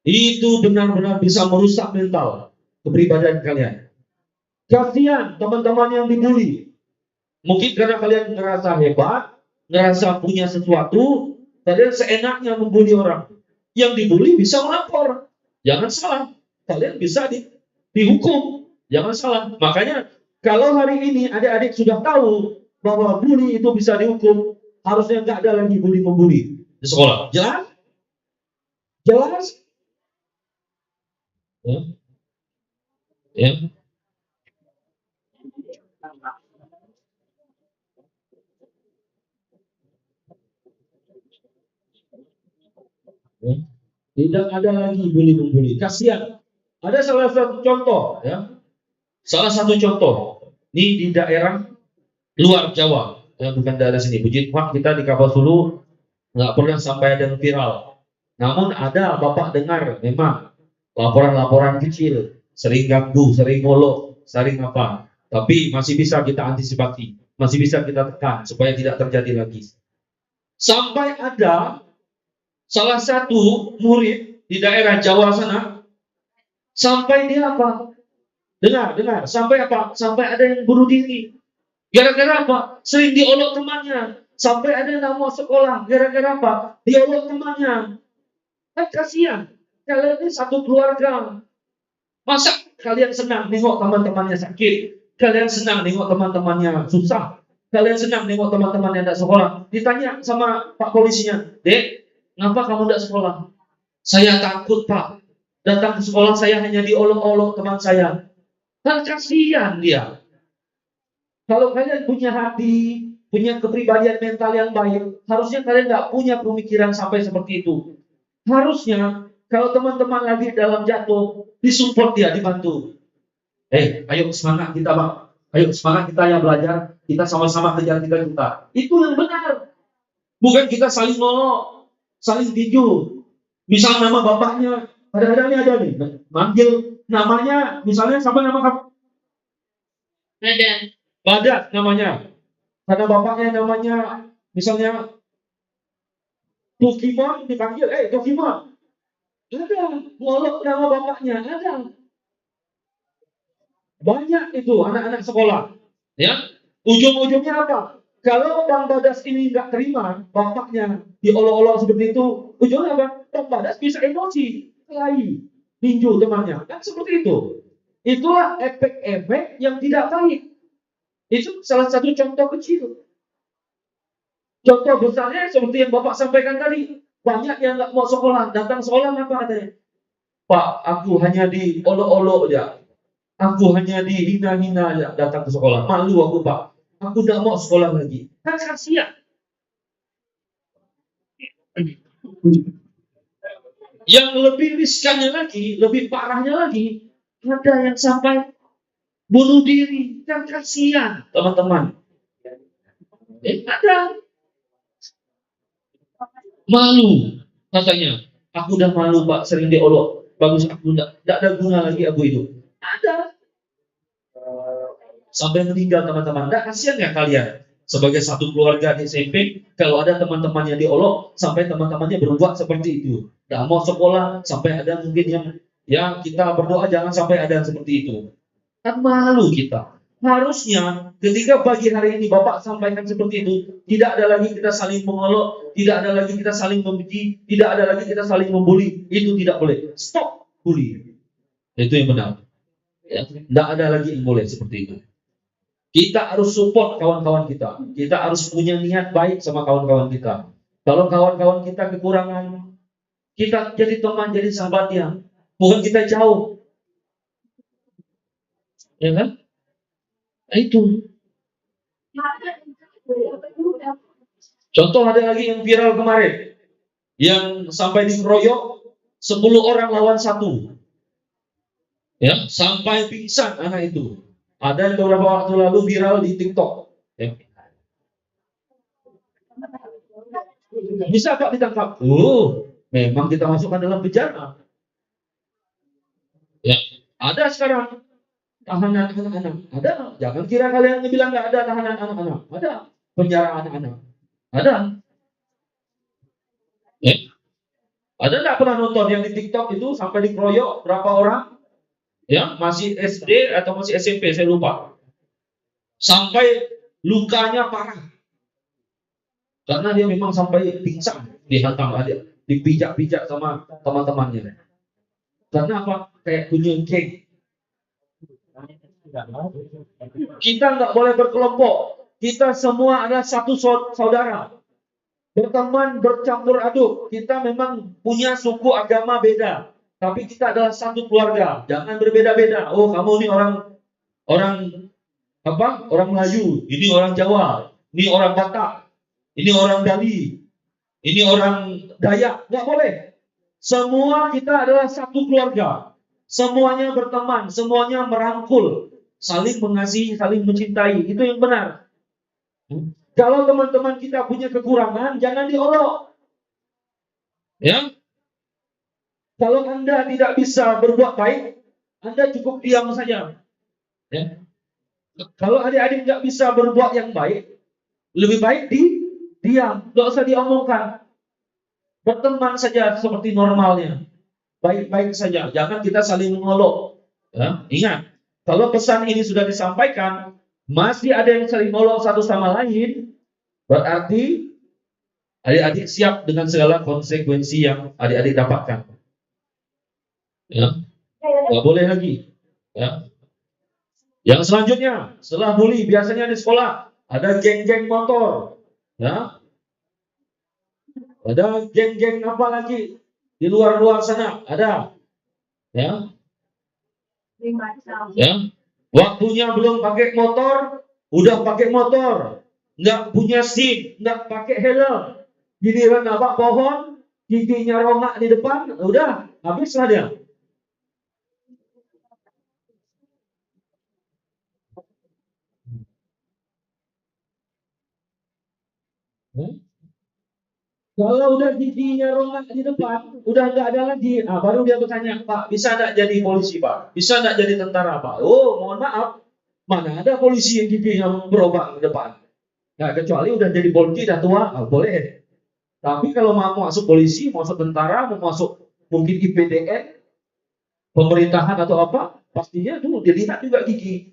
itu benar-benar bisa merusak mental kepribadian kalian. Kasihan teman-teman yang dibully. Mungkin karena kalian ngerasa hebat, ngerasa punya sesuatu, kalian seenaknya membuli orang. Yang dibully bisa melapor. Jangan salah. Kalian bisa dihukum. Jangan salah. Makanya kalau hari ini adik-adik sudah tahu bahwa bully itu bisa dihukum, harusnya nggak ada lagi bully-membuli di sekolah. Jelas? Jelas? Ya. Ya. Ya. Tidak ada lagi bully-membuli. Kasihan. Ada salah satu contoh, ya. Salah satu contoh. Ini di daerah luar Jawa, ya, bukan daerah sini. Puji Tuhan kita di Kapuasulu nggak pernah sampai ada yang viral. Namun ada Bapak dengar memang laporan-laporan kecil, sering ganggu, sering ngolok, sering apa. Tapi masih bisa kita antisipasi, masih bisa kita tekan supaya tidak terjadi lagi. Sampai ada salah satu murid di daerah Jawa sana, sampai dia apa? Dengar, sampai apa? Sampai ada yang bunuh diri. Gara-gara apa? Sering diolok temannya. Sampai ada yang nggak mau sekolah. Gara-gara apa? Diolok temannya. Kan kasihan. Kalian ini satu keluarga. Masa kalian senang nengok teman-temannya sakit? Kalian senang nengok teman-temannya susah? Kalian senang nengok teman-temannya tidak sekolah? Ditanya sama Pak polisinya, Dek, ngapa kamu tidak sekolah? Saya takut, Pak. Datang ke sekolah saya hanya diolok-olok teman saya. Kan kasihan dia. Kalau kalian punya hati, punya kepribadian mental yang baik, harusnya kalian nggak punya pemikiran sampai seperti itu. Harusnya kalau teman-teman lagi dalam jatuh, disupport dia, dibantu. Ayo semangat kita, Pak. Ayo semangat kita yang belajar, kita sama-sama kejar 3 juta. Itu yang benar. Bukan kita saling nolok, saling tinju. Misal nama bapaknya, kadang-kadang ini ada nih, manggil namanya, misalnya siapa nama kamu? Ada. Badat namanya. Karena bapaknya namanya, misalnya Tukimon dipanggil, Tukimon. Ada, ngolok nama bapaknya, ada. Banyak itu anak-anak sekolah. Ya, ujung-ujungnya apa? Kalau Bang Badas ini nggak terima bapaknya diolok-olok seperti itu, ujungnya apa? Bang Badas bisa emosi, kelahi, tinju temannya. Kan seperti itu. Itulah efek-efek yang tidak baik. Itu salah satu contoh kecil. Contoh besarnya seperti yang Bapak sampaikan tadi. Banyak yang nggak mau sekolah, datang sekolah apa katanya? Pak, aku hanya diolok-olok aja. Aku hanya dihina-hina aja datang ke sekolah. Malu aku, Pak. Aku tidak mau sekolah lagi. Kan kasihan. Yang lebih riskannya lagi, lebih parahnya lagi, ada yang sampai bunuh diri. Kan kasihan, teman-teman. Ada. Malu, katanya. Aku udah malu, Pak, sering diolok. Bagus, aku tidak ada guna lagi aku itu. Ada. Sampai meninggal, teman-teman. Nah, kasihan nggak kalian? Sebagai satu keluarga di SMP, kalau ada teman-temannya diolok, sampai teman-temannya berbuat seperti itu. Nggak mau sekolah, sampai ada mungkin yang kita berdoa jangan sampai ada yang seperti itu. Kan malu kita. Harusnya ketika pagi hari ini Bapak sampaikan seperti itu, tidak ada lagi kita saling mengolok, tidak ada lagi kita saling membenci, tidak ada lagi kita saling membuli. Itu tidak boleh. Stop bully. Itu yang benar. Ya, tidak ada lagi yang boleh seperti itu. Kita harus support kawan-kawan kita. Kita harus punya niat baik sama kawan-kawan kita. Kalau kawan-kawan kita kekurangan, kita jadi teman, jadi sahabatnya. Bukan kita jauh. Ya kan? Nah, itu. Contoh ada lagi yang viral kemarin. Yang sampai dikeroyok 10 orang lawan 1. Ya, sampai pingsan anak itu. Ada beberapa waktu lalu viral di TikTok. Ya. Bisa Pak ditangkap? Memang kita masukkan dalam penjara. Ya, ada sekarang tahanan anak-anak. Ada. Jangan kira kalian bilang nggak ada tahanan anak-anak. Ada. Penjara anak-anak. Ada. Ya. Ada nggak pernah nonton yang di TikTok itu sampai dikeroyok berapa orang? Ya, masih SD atau masih SMP, saya lupa. Sampai lukanya parah. Karena dia memang sampai pingsan, dihantam dia, dipijak-pijak sama teman-temannya. Karena apa? Kayak punya geng. Kita nggak boleh berkelompok. Kita semua adalah satu saudara. Berteman, bercampur aduk. Kita memang punya suku agama beda. Tapi kita adalah satu keluarga. Jangan berbeda-beda. Oh, kamu ini orang Melayu, ini orang Jawa, ini orang Batak, ini orang Bali, ini orang Dayak. Nggak boleh. Semua kita adalah satu keluarga. Semuanya berteman, semuanya merangkul, saling mengasihi, saling mencintai. Itu yang benar. Kalau teman-teman kita punya kekurangan, jangan diolok. Ya. Kalau Anda tidak bisa berbuat baik, Anda cukup diam saja. Ya. Kalau adik-adik nggak bisa berbuat yang baik, lebih baik diam, nggak usah diomongkan. Berteman saja seperti normalnya, baik-baik saja. Jangan kita saling mengolok. Ya. Ingat, kalau pesan ini sudah disampaikan, masih ada yang saling mengolok satu sama lain, berarti adik-adik siap dengan segala konsekuensi yang adik-adik dapatkan. Ya, nggak boleh lagi. Ya. Yang selanjutnya, setelah bully, biasanya di sekolah ada geng-geng motor. Ya. Ada geng-geng apa lagi di luar-luar sana? Ada. Ya. Ya. Waktunya belum pakai motor, udah pakai motor. Nggak punya SIM, nggak pakai helm. Giliran nabrak pohon, giginya rongak di depan, udah habis lah dia. Kalau udah giginya ronggak di depan, udah nggak ada lagi, baru dia bertanya, Pak, bisa nggak jadi polisi, Pak? Bisa nggak jadi tentara, Pak? Oh, mohon maaf, mana ada polisi yang giginya berobak di depan? Nah, kecuali udah jadi polisi, udah tua, boleh. Tapi kalau mau masuk polisi, masuk tentara, mau masuk mungkin IPDN, pemerintahan atau apa, pastinya dulu dilihat juga gigi.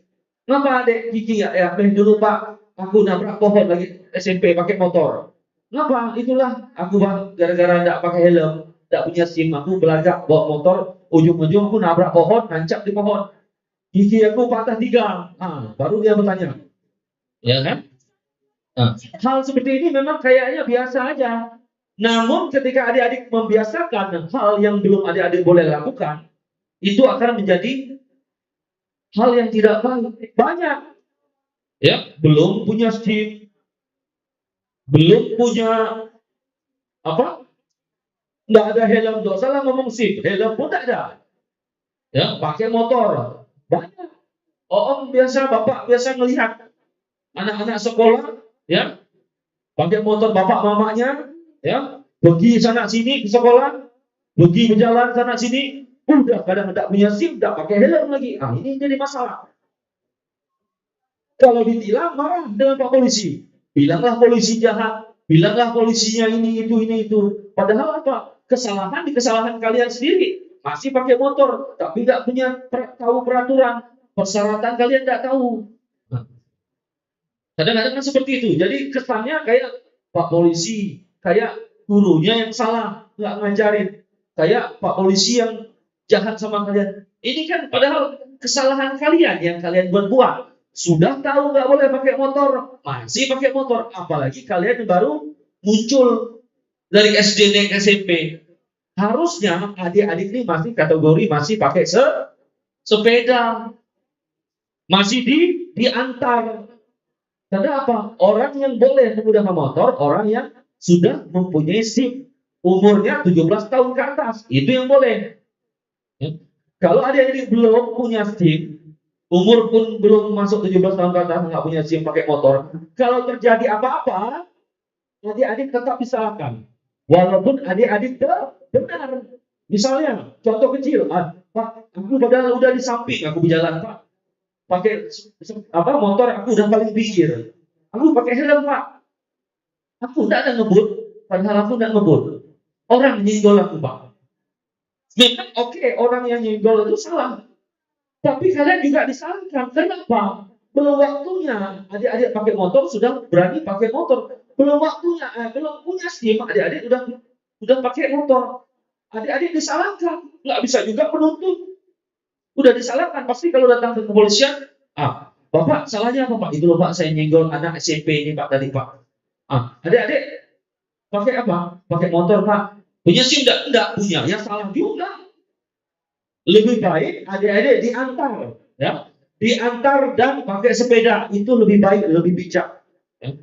Ngapa adek gigi ya? Dulu Pak, aku nabrak pohon lagi SMP pakai motor. Ngapa? Itulah aku bang, gara-gara tidak pakai helm, tidak punya SIM, aku belajar bawa motor, ujung-ujung aku nabrak pohon, nancap di pohon. Gigi aku patah 3. Baru dia bertanya. Ya kan? Hal seperti ini memang kayaknya biasa aja. Namun ketika adik-adik membiasakan hal yang belum adik-adik boleh lakukan, itu akan menjadi hal yang tidak baik. Banyak. Ya, belum punya SIM, belum punya apa? Nggak ada helm, nggak salah ngomong SIM, helm pun tidak ada. Ya, pakai motor. Banyak. Om biasa, bapak biasa melihat anak-anak sekolah, ya, pakai motor bapak mamanya, ya, pergi sana sini ke sekolah, pergi berjalan sana sini, udah kadang tidak punya SIM, tidak pakai helm lagi. Ini jadi masalah. Kalau ditilang marah dengan Pak Polisi, bilanglah polisi jahat, bilanglah polisinya ini itu. Padahal apa? Kesalahan di kesalahan kalian sendiri. Masih pakai motor, tapi nggak punya tahu peraturan, persyaratan kalian nggak tahu. Kadang-kadang kan seperti itu. Jadi kesannya kayak Pak Polisi, kayak gurunya yang salah, nggak ngajarin. Kayak Pak Polisi yang jahat sama kalian. Ini kan padahal kesalahan kalian yang kalian buat. Sudah tahu nggak boleh pakai motor, masih pakai motor. Apalagi kalian yang baru muncul dari SD naik SMP. Harusnya adik-adik ini masih kategori masih pakai sepeda, masih diantar. Karena apa? Orang yang boleh menggunakan motor, orang yang sudah mempunyai SIM, umurnya 17 tahun ke atas, itu yang boleh. Kalau adik-adik belum punya SIM, umur pun belum masuk 17 tahun ke atas, nggak punya SIM pakai motor, kalau terjadi apa-apa, adik-adik tetap disalahkan. Walaupun adik-adik benar. Misalnya, contoh kecil, Pak, aku padahal udah di samping, aku berjalan, Pak. Pakai motor, aku udah paling pinggir. Aku pakai helm, Pak. Aku tidak ada ngebut, padahal aku tidak ngebut. Orang nyenggol aku, Pak. Memang oke, orang yang nyenggol itu salah. Tapi kalian juga disalahkan. Kenapa? Belum waktunya. Adik-adik pakai motor sudah berani pakai motor. Belum waktunya, belum punya SIM, adik-adik udah pakai motor. Adik-adik disalahkan. Nggak bisa juga menuntut. Udah disalahkan. Pasti kalau datang ke kepolisian, Bapak salahnya apa, Pak? Itu loh, Pak, saya nyenggol anak SMP ini, Pak, tadi, Pak. Adik-adik pakai apa? Pakai motor, Pak. Punya SIM enggak punya. Ya salah juga. Lebih baik adik-adik diantar, ya. Diantar dan pakai sepeda, itu lebih baik, lebih bijak. Ya.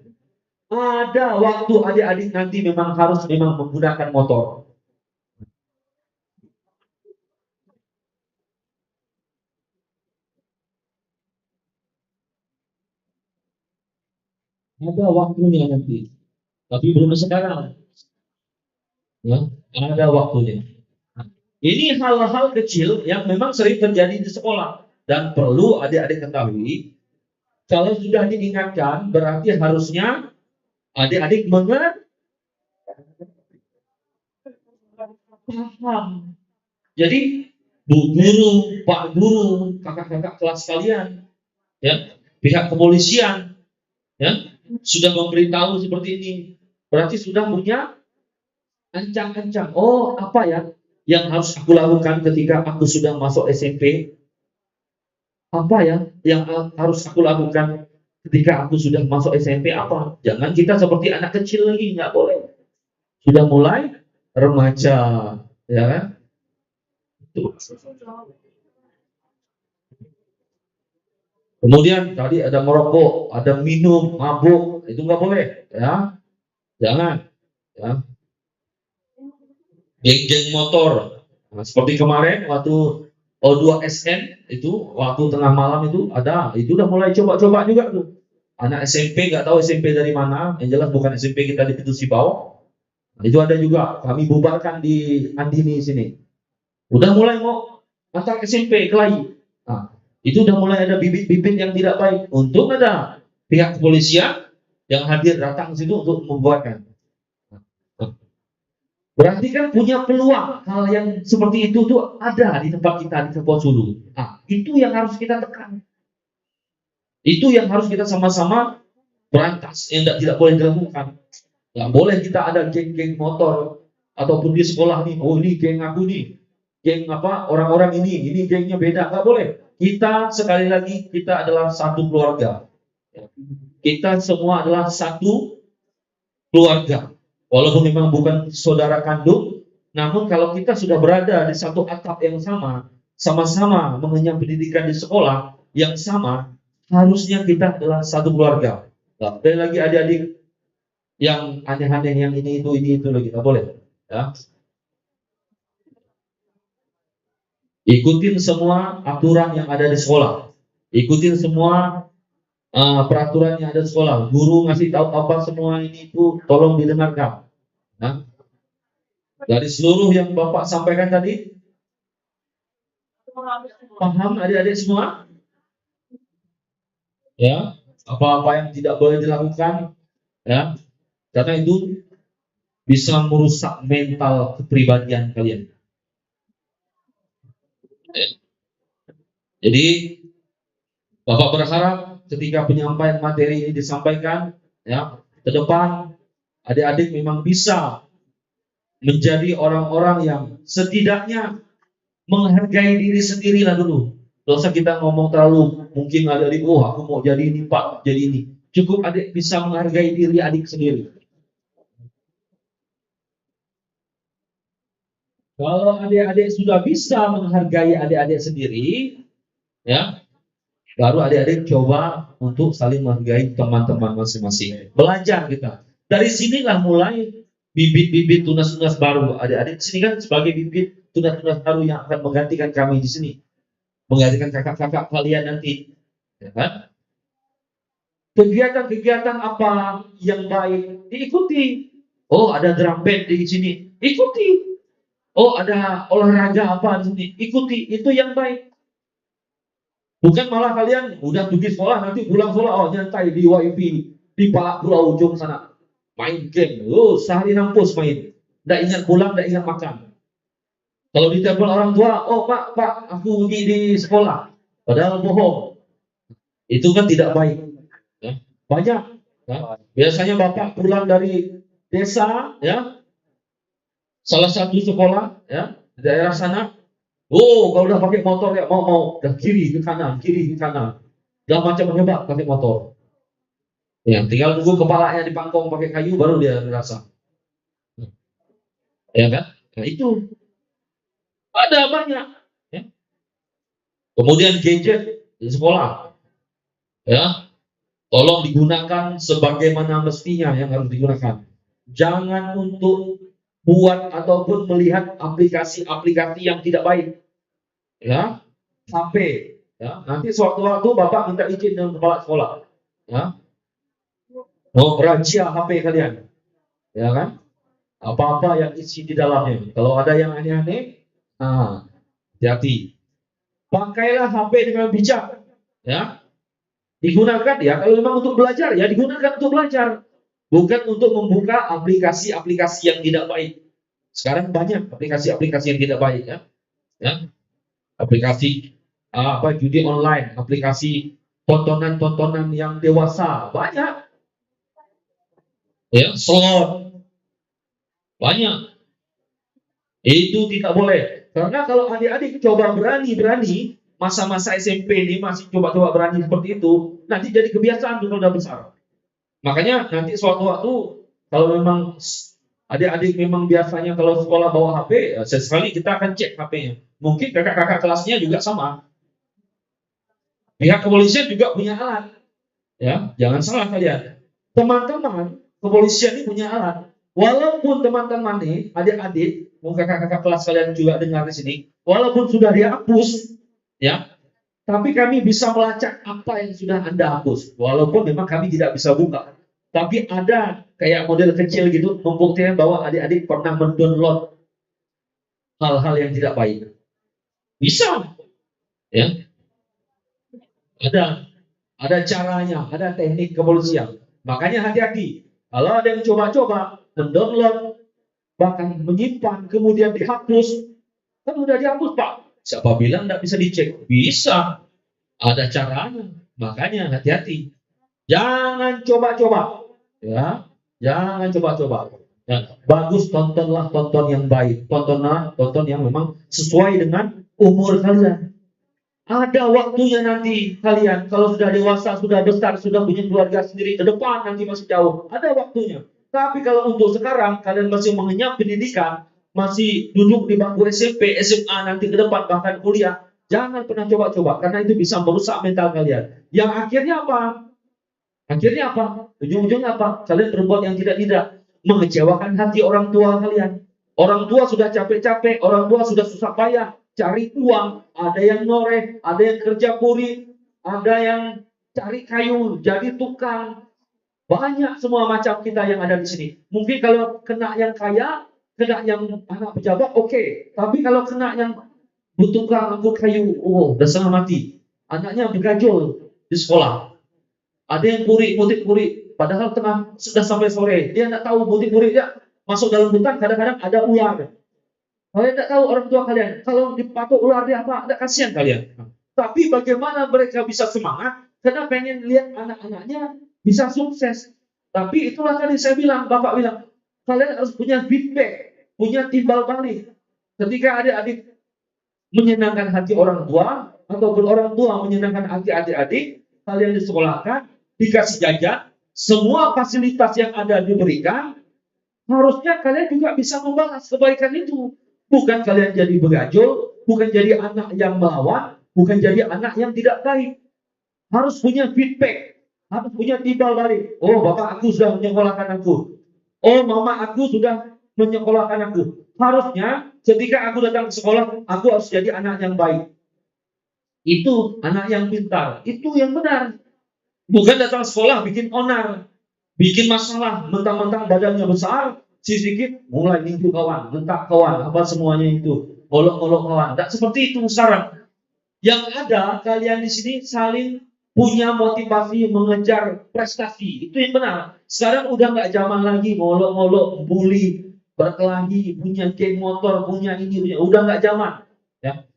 Ada waktu adik-adik nanti memang harus menggunakan motor. Ada waktunya nanti, tapi belum sekarang. Ya, ada waktunya. Ini hal-hal kecil yang memang sering terjadi di sekolah dan perlu adik-adik ketahui. Kalau sudah diingatkan, berarti harusnya adik-adik paham. Jadi Bu Guru, Pak Guru, kakak-kakak kelas kalian, ya, pihak kepolisian, ya, sudah memberitahu seperti ini. Berarti sudah punya ancang-ancang. Oh, apa ya yang harus aku lakukan ketika aku sudah masuk SMP? Apa ya yang harus aku lakukan ketika aku sudah masuk SMP? Apa? Jangan kita seperti anak kecil lagi, nggak boleh. Sudah mulai remaja, ya kan? Kemudian tadi ada merokok, ada minum, mabuk, itu nggak boleh, ya. Jangan, ya. Geng-geng motor, seperti kemarin waktu O2SN itu waktu tengah malam itu ada, itu udah mulai coba-coba juga tuh. anak SMP nggak tahu SMP dari mana, yang jelas bukan SMP kita di Pintu Sibau. Nah, itu ada juga, kami bubarkan di Andini sini. Udah mulai mau antar SMP kelahi. Nah, itu udah mulai ada bibit-bibit yang tidak baik. Untung ada pihak kepolisian yang hadir datang situ untuk membuatkan. Berarti kan punya peluang hal yang seperti itu tuh ada di tempat kita di Kepulauan Sulu. Nah, itu yang harus kita tekan. Itu yang harus kita sama-sama berantas, yang tidak boleh dilakukan. Nggak boleh kita ada geng-geng motor ataupun di sekolah nih, oh ini geng aku nih, geng apa orang-orang ini gengnya beda, nggak boleh. Kita sekali lagi kita adalah satu keluarga. Kita semua adalah satu keluarga. Walaupun memang bukan saudara kandung, namun kalau kita sudah berada di satu atap yang sama, sama-sama mengenyam pendidikan di sekolah yang sama, harusnya kita adalah satu keluarga. Nah, ada lagi adik-adik yang aneh-aneh, yang ini itu lagi, nggak boleh. Ya. Ikutin semua aturan yang ada di sekolah. Ikutin semua peraturan yang ada di sekolah. Guru ngasih tahu apa semua ini itu, tolong didengarkan. Nah, dari seluruh yang Bapak sampaikan tadi, paham adik-adik semua? Ya, apa-apa yang tidak boleh dilakukan, ya, karena itu bisa merusak mental kepribadian kalian. Jadi Bapak berharap ketika penyampaian materi ini disampaikan, ya, ke depan adik-adik memang bisa menjadi orang-orang yang setidaknya menghargai diri sendiri lah dulu. Tidak usah kita ngomong terlalu, mungkin adik-adik, oh aku mau jadi ini Pak, jadi ini. Cukup adik bisa menghargai diri adik sendiri. Kalau adik-adik sudah bisa menghargai adik-adik sendiri, ya, baru adik-adik coba untuk saling menghargai teman-teman masing-masing. Belajar kita. Dari sinilah mulai bibit-bibit tunas-tunas baru. Adik-adik sini kan sebagai bibit tunas-tunas baru yang akan menggantikan kami di sini. Menggantikan kakak-kakak kalian nanti. Ya kan? Kegiatan-kegiatan apa yang baik diikuti. Oh, ada drum band di sini. Ikuti. Oh, ada olahraga apa di sini. Ikuti. Itu yang baik. Bukan malah kalian udah pergi sekolah, nanti pulang sekolah, oh nyantai di WiFi, di pulau ujung sana. Main game, sehari nampus main. Nggak ingat pulang, nggak ingat makan. Kalau ditelepon orang tua, oh pak, aku pergi di sekolah. Padahal bohong. Itu kan tidak baik. Ya. Banyak. Ya. Biasanya bapak pulang dari desa, ya, salah satu sekolah, ya, di daerah sana. Oh, kalau udah pakai motor ya mau udah kiri ke kanan, udah macam hebat pakai motor. Ya, tinggal tunggu kepalanya dipangkong pakai kayu baru dia merasa. Ya kan? Nah, itu ada banyak. Ya. Kemudian gadget di sekolah, ya, tolong digunakan sebagaimana mestinya yang harus digunakan. Jangan untuk buat ataupun melihat aplikasi-aplikasi yang tidak baik, ya, HP, ya, nanti sewaktu-waktu bapak minta izin dengan kepala sekolah, ya, mau razia HP kalian, ya kan, apa-apa yang isi di dalamnya, kalau ada yang aneh-aneh, hati-hati, pakailah HP dengan bijak, ya, digunakan ya kalau memang untuk belajar ya digunakan untuk belajar. Bukan untuk membuka aplikasi-aplikasi yang tidak baik. Sekarang banyak aplikasi-aplikasi yang tidak baik, ya. Ya. Aplikasi judi online, aplikasi tontonan-tontonan yang dewasa, banyak. Ya, slot. Banyak. Itu tidak boleh. Karena kalau adik-adik coba berani masa-masa SMP ini masih coba-coba berani seperti itu, nanti jadi kebiasaan kalau udah besar. Makanya nanti suatu waktu kalau memang adik-adik memang biasanya kalau sekolah bawa HP, sesekali kita akan cek HP-nya. Mungkin kakak-kakak kelasnya juga sama. Pihak kepolisian juga punya alat. Ya, jangan salah kalian. Teman-teman, kepolisian ini punya alat. Walaupun teman-teman nih, adik-adik, kakak-kakak kelas kalian juga dengar di sini, walaupun sudah dihapus, ya, tapi kami bisa melacak apa yang sudah Anda hapus. Walaupun memang kami tidak bisa buka. Tapi ada kayak model kecil gitu, membuktikan bahwa adik-adik pernah mendownload hal-hal yang tidak baik. Bisa, ya. Ada caranya, ada teknik kepolisian. Makanya hati-hati. Kalau ada yang coba-coba mendownload, bahkan menyimpan, kemudian dihapus, kan udah dihapus, Pak. Siapa bilang tidak bisa dicek? Bisa. Ada caranya. Makanya hati-hati. Jangan coba-coba. Ya, jangan coba-coba. Ya, bagus tontonlah tonton yang baik. Tonton yang memang sesuai dengan umur kalian. Ada waktunya nanti kalian kalau sudah dewasa, sudah besar, sudah punya keluarga sendiri ke depan nanti masih jauh. Ada waktunya. Tapi kalau untuk sekarang kalian masih mengenyam pendidikan, masih duduk di bangku SMP, SMA nanti ke depan bahkan kuliah, jangan pernah coba-coba karena itu bisa merusak mental kalian. Yang akhirnya apa? Akhirnya apa? Ujung-ujungnya apa? Kalian berbuat yang tidak mengecewakan hati orang tua kalian. Orang tua sudah capek-capek, orang tua sudah susah payah cari uang, ada yang noreh, ada yang kerja kuri, ada yang cari kayu, jadi tukang. Banyak semua macam kita yang ada di sini. Mungkin kalau kena yang kaya, kena yang anak pejabat, oke. Tapi kalau kena yang tukang angkut kayu, oh, udah setengah mati. Anaknya bergajol di sekolah. Ada yang butik-puri, padahal sudah sampai sore. Dia tidak tahu butik-puri, dia masuk dalam hutan, kadang-kadang ada ular. Kalian tidak tahu orang tua kalian. Kalau dipatok ular dia apa? Tidak kasihan kalian. Tapi bagaimana mereka bisa semangat? Karena pengen lihat anak-anaknya bisa sukses. Tapi itulah tadi saya bilang, Bapak bilang, kalian harus punya feedback, punya timbal balik. Ketika adik-adik menyenangkan hati orang tua, ataupun orang tua menyenangkan hati adik-adik, kalian disekolahkan, dikasih jajan, semua fasilitas yang ada diberikan, harusnya kalian juga bisa membalas kebaikan itu. Bukan kalian jadi bergajol, bukan jadi anak yang melawan, bukan jadi anak yang tidak baik. Harus punya feedback, harus punya timbal balik. Oh, bapak aku sudah menyekolahkan aku. Oh, mama aku sudah menyekolahkan aku. Harusnya ketika aku datang ke sekolah, aku harus jadi anak yang baik. Itu anak yang pintar, itu yang benar. Bukan datang sekolah bikin onar, bikin masalah, mentang-mentang badannya besar, sedikit mulai ninju kawan, gentak kawan, apa semuanya itu, olok-olok kawan. Tidak seperti itu sekarang. Yang ada kalian di sini saling punya motivasi mengejar prestasi, itu yang benar. Sekarang udah nggak zaman lagi ngolok-ngolok, bully, berkelahi, punya geng motor, punya ini, punya, udah nggak zaman. Ya.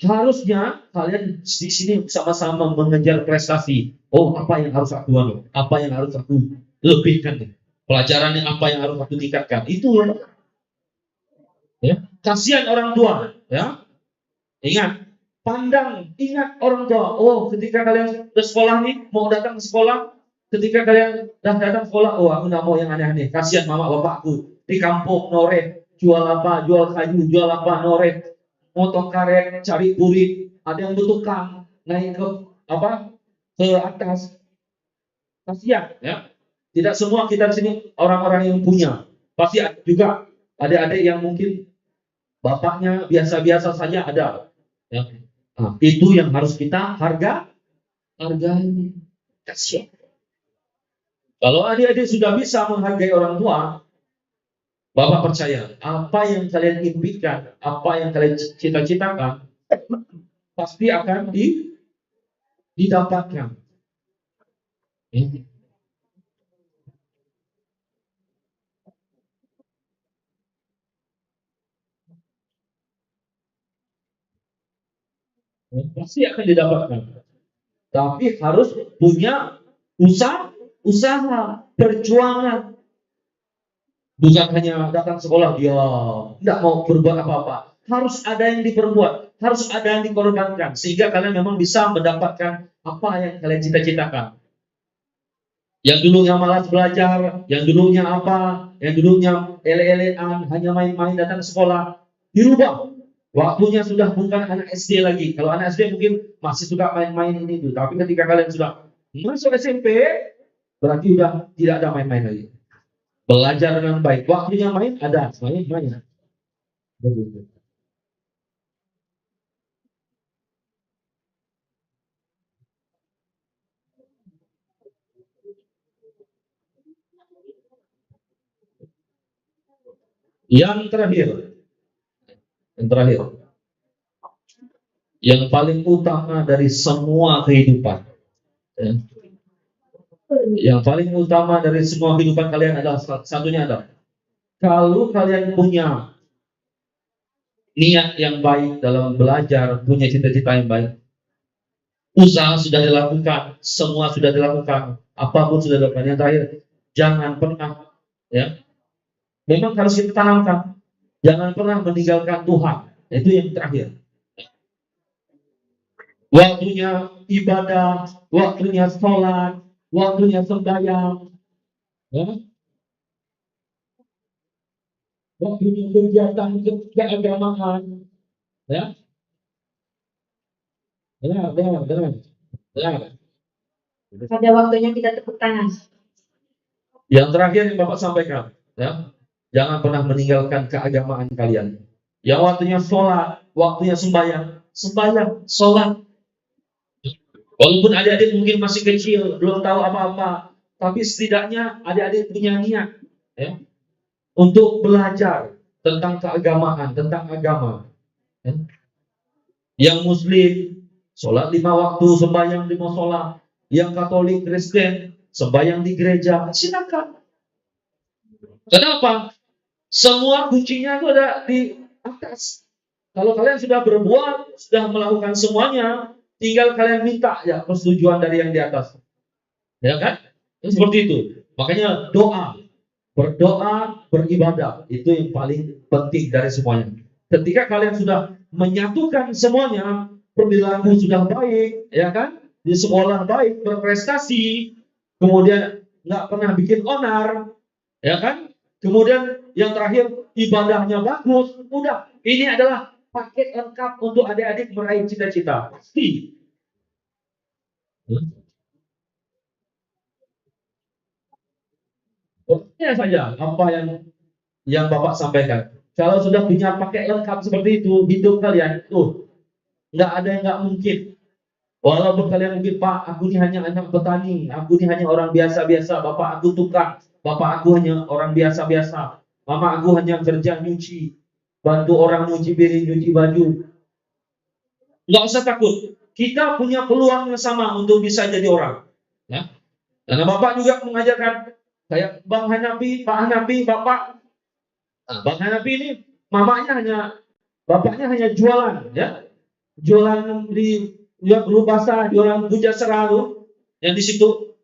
Harusnya kalian di sini sama-sama mengejar prestasi. Oh, apa yang harus aku anu? Apa yang harus aku lebihkan? Pelajaran yang apa yang harus aku tingkatkan? Itu ya. Kasihan orang tua, ya. Ingat, ingat orang tua. Oh, ketika kalian ke sekolah nih, mau datang ke sekolah, ketika kalian datang ke sekolah, oh, aku nggak mau yang aneh-aneh. Kasihan mama bapakku di kampung noreh, jual apa, jual kayu, jual apa, noreh, motong karet, cari kurit, ada yang bertukang, naik ke atas. Kasihan, ya. Tidak semua kita di sini orang-orang yang punya. Pasti juga adik-adik yang mungkin bapaknya biasa-biasa saja ada. Ya. Nah, itu yang harus kita hargai. Kasihan. Kalau adik-adik sudah bisa menghargai orang tua, Bapak percaya, apa yang kalian impikan, apa yang kalian cita-citakan, pasti akan didapatkan. Pasti akan didapatkan. Tapi harus punya usaha, perjuangan. Bukan hanya datang sekolah dia tidak mau berbuat apa-apa. Harus ada yang diperbuat, harus ada yang dikorbankan sehingga kalian memang bisa mendapatkan apa yang kalian cita-citakan. Yang dulunya malas belajar, yang dulunya apa, yang dulunya ele-elean, hanya main-main datang sekolah, dirubah. Waktunya sudah bukan anak SD lagi. Kalau anak SD mungkin masih suka main-main ini itu. Tapi ketika kalian sudah masuk SMP, berarti sudah tidak ada main-main lagi. Belajar dengan baik. Waktunya main ada, main. Begitu. Yang terakhir, yang paling utama dari semua kehidupan, ya. Yang paling utama dari semua kehidupan kalian adalah satunya adalah kalau kalian punya niat yang baik dalam belajar, punya cita-cita yang baik, usaha sudah dilakukan, semua sudah dilakukan, apapun sudah dilakukan. Yang terakhir, jangan pernah, ya, memang harus kita tanamkan, jangan pernah meninggalkan Tuhan. Itu yang terakhir. Waktunya ibadah, waktunya sholat, waktunya sembahyang, ya, waktunya kegiatan keagamaan, ya, benar. Pada waktunya kita tepuk tangan. Yang terakhir yang Bapak sampaikan, ya, jangan pernah meninggalkan keagamaan kalian. Yang waktunya sholat, waktunya sembahyang, sholat. Walaupun adik-adik mungkin masih kecil, belum tahu apa-apa, tapi setidaknya adik-adik punya niat, ya, untuk belajar tentang keagamaan, tentang agama. Ya. Yang Muslim, sholat 5 waktu, sembahyang 5 sholat. Yang Katolik, Kristen, sembahyang di gereja, silakan. Kenapa? Semua kuncinya itu ada di atas. Kalau kalian sudah berbuat, sudah melakukan semuanya, tinggal kalian minta ya persetujuan dari yang di atas. Ya kan? Seperti itu. Makanya berdoa, beribadah, itu yang paling penting dari semuanya. Ketika kalian sudah menyatukan semuanya, perilaku sudah baik, ya kan? Di sekolah baik, berprestasi, kemudian nggak pernah bikin onar, ya kan? Kemudian yang terakhir ibadahnya bagus, udah. Ini adalah paket lengkap untuk adik-adik meraih cita-cita. Pasti. Percaya saja apa yang Bapak sampaikan. Kalau sudah punya paket lengkap seperti itu, hidup kalian tuh nggak ada yang nggak mungkin. Walaupun kalian mungkin, Pak, aku ini hanya anak petani, aku ini hanya orang biasa-biasa, Bapak aku tukang, Bapak aku hanya orang biasa-biasa, Mama aku hanya kerja nyuci, bantu orang nyuci piring, nyuci baju. Nggak usah takut, kita punya peluang yang sama untuk bisa jadi orang. Ya. Karena Bapak juga mengajarkan, kayak Bang Hanapi, Pak Hanapi, Bapak, Bang Hanapi ini, bapaknya hanya jualan, ya, jualan di berupa basah, jualan buja seralu, yang di situ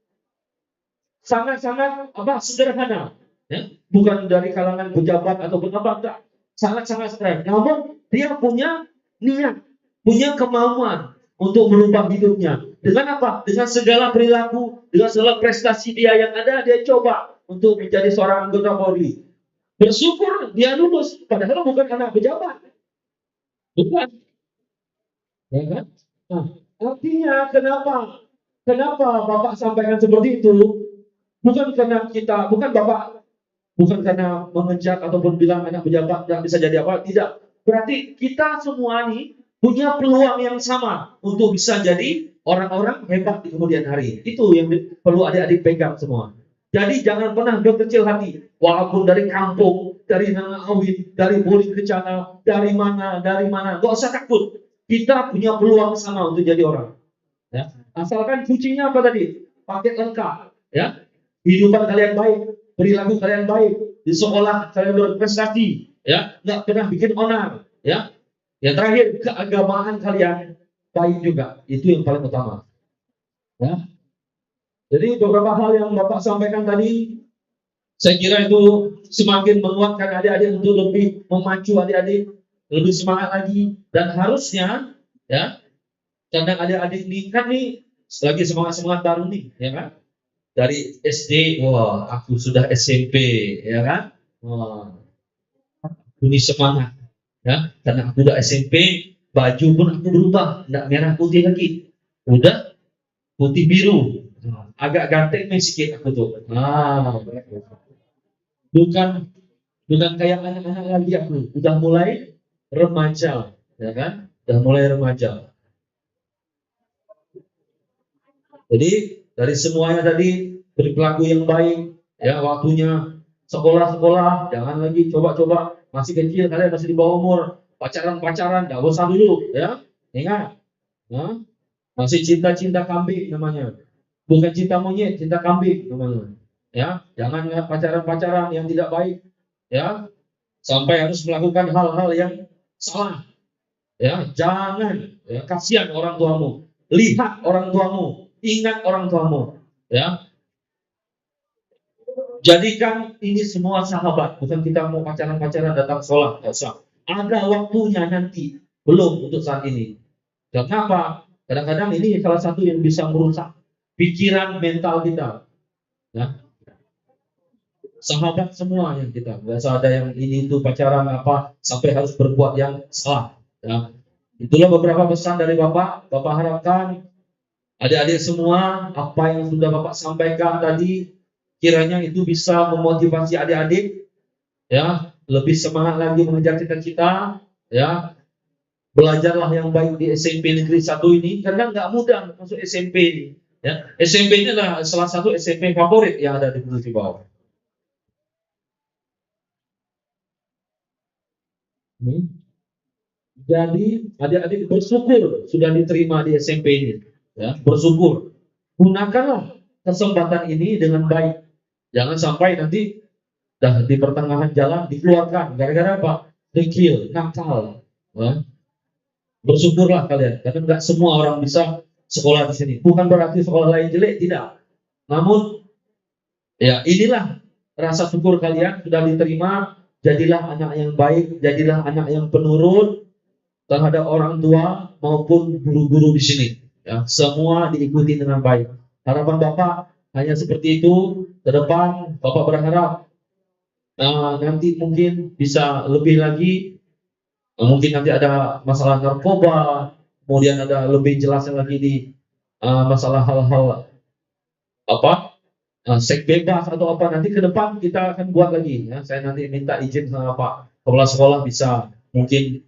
sangat-sangat sederhana, ya, bukan dari kalangan pejabat ataupun apa, enggak, sangat-sangat sederhana. Namun dia punya niat, punya kemauan untuk merubah hidupnya. Dengan apa? Dengan segala perilaku, dengan segala prestasi dia yang ada, dia coba untuk menjadi seorang anggota Polri. Bersyukur dia lulus, padahal bukan anak pejabat, bukan, ya kan? Nah, artinya kenapa Bapak sampaikan seperti itu? Bukan karena bukan karena mengejar ataupun bilang anak pejabat yang bisa jadi apa, tidak. Berarti kita semua nih punya peluang yang sama untuk bisa jadi orang-orang hebat di kemudian hari. Itu yang perlu adik-adik pegang semua. Jadi jangan pernah berkecil hati, walaupun dari kampung, dari Nangawit, dari Boli Kencana, dari mana, gak usah takut. Kita punya peluang sama untuk jadi orang. Ya. Asalkan kuncinya apa tadi? Paket lengkap. Ya. Kehidupan kalian baik, perilaku kalian baik, di sekolah kalian berprestasi, ya, nggak pernah bikin onar, ya. Yang terakhir, keagamaan kalian baik juga. Itu yang paling utama. Ya. Jadi beberapa hal yang Bapak sampaikan tadi, saya kira itu semakin menguatkan adik-adik untuk lebih memacu adik-adik, lebih semangat lagi, dan harusnya, ya, karena adik-adik ini kan nih lagi semangat baru nih, ya kan? Dari SD, wah, aku sudah SMP, ya kan? Wah, ini semangat, ya, karena aku udah SMP, baju pun aku berubah, nggak merah putih lagi, udah putih biru, agak ganteng nih sedikit aku tuh. Bukan kayak anak-anak lagi aku, udah mulai remaja, ya kan? Udah mulai remaja. Jadi dari semuanya tadi berperilaku yang baik, ya, waktunya sekolah-sekolah, jangan lagi coba-coba masih kecil, kalian masih di bawah umur, pacaran-pacaran, nggak usah dulu, ya. Ingat, ya, masih cinta-cinta kambing namanya, bukan cinta monyet, cinta kambing namanya. Ya, jangan pacaran-pacaran yang tidak baik, ya, sampai harus melakukan hal-hal yang salah. Ya, jangan, ya, kasihan orang tuamu, lihat orang tuamu, ingat orang tuamu, ya. Jadikan ini semua sahabat, bukan kita mau pacaran-pacaran datang sekolah, nggak usah. Ada waktunya nanti, belum untuk saat ini. Kenapa? Kadang-kadang ini salah satu yang bisa merusak pikiran mental kita. Ya. Sahabat semua yang kita, nggak usah ada yang ini itu pacaran apa sampai harus berbuat yang salah. Ya. Itulah beberapa pesan dari Bapak. Bapak harapkan adik-adik semua apa yang sudah Bapak sampaikan tadi kiranya itu bisa memotivasi adik-adik, ya, lebih semangat lagi mengejar cita-cita, ya. Belajarlah yang baik di SMP Negeri 1 ini karena nggak mudah masuk SMP ini, ya. SMP ini adalah salah satu SMP favorit yang ada di Bulu Bawah. Jadi adik-adik bersyukur sudah diterima di SMP ini, ya, bersyukur. Gunakanlah kesempatan ini dengan baik. Jangan sampai nanti di pertengahan jalan dikeluarkan gara-gara apa? Dekil, nakal. Ya. Bersyukurlah kalian karena nggak semua orang bisa sekolah di sini. Bukan berarti sekolah lain jelek, tidak. Namun ya inilah rasa syukur kalian sudah diterima. Jadilah anak yang baik, jadilah anak yang penurut terhadap orang tua maupun guru-guru di sini. Ya, semua diikuti dengan baik. Harapan Bapak hanya seperti itu. Ke depan Bapak berharap nanti mungkin bisa lebih lagi. Mungkin nanti ada masalah narkoba, kemudian ada lebih jelasnya lagi di masalah hal-hal apa seks bebas atau apa nanti ke depan kita akan buat lagi. Ya. Saya nanti minta izin sama Pak Kepala Sekolah bisa mungkin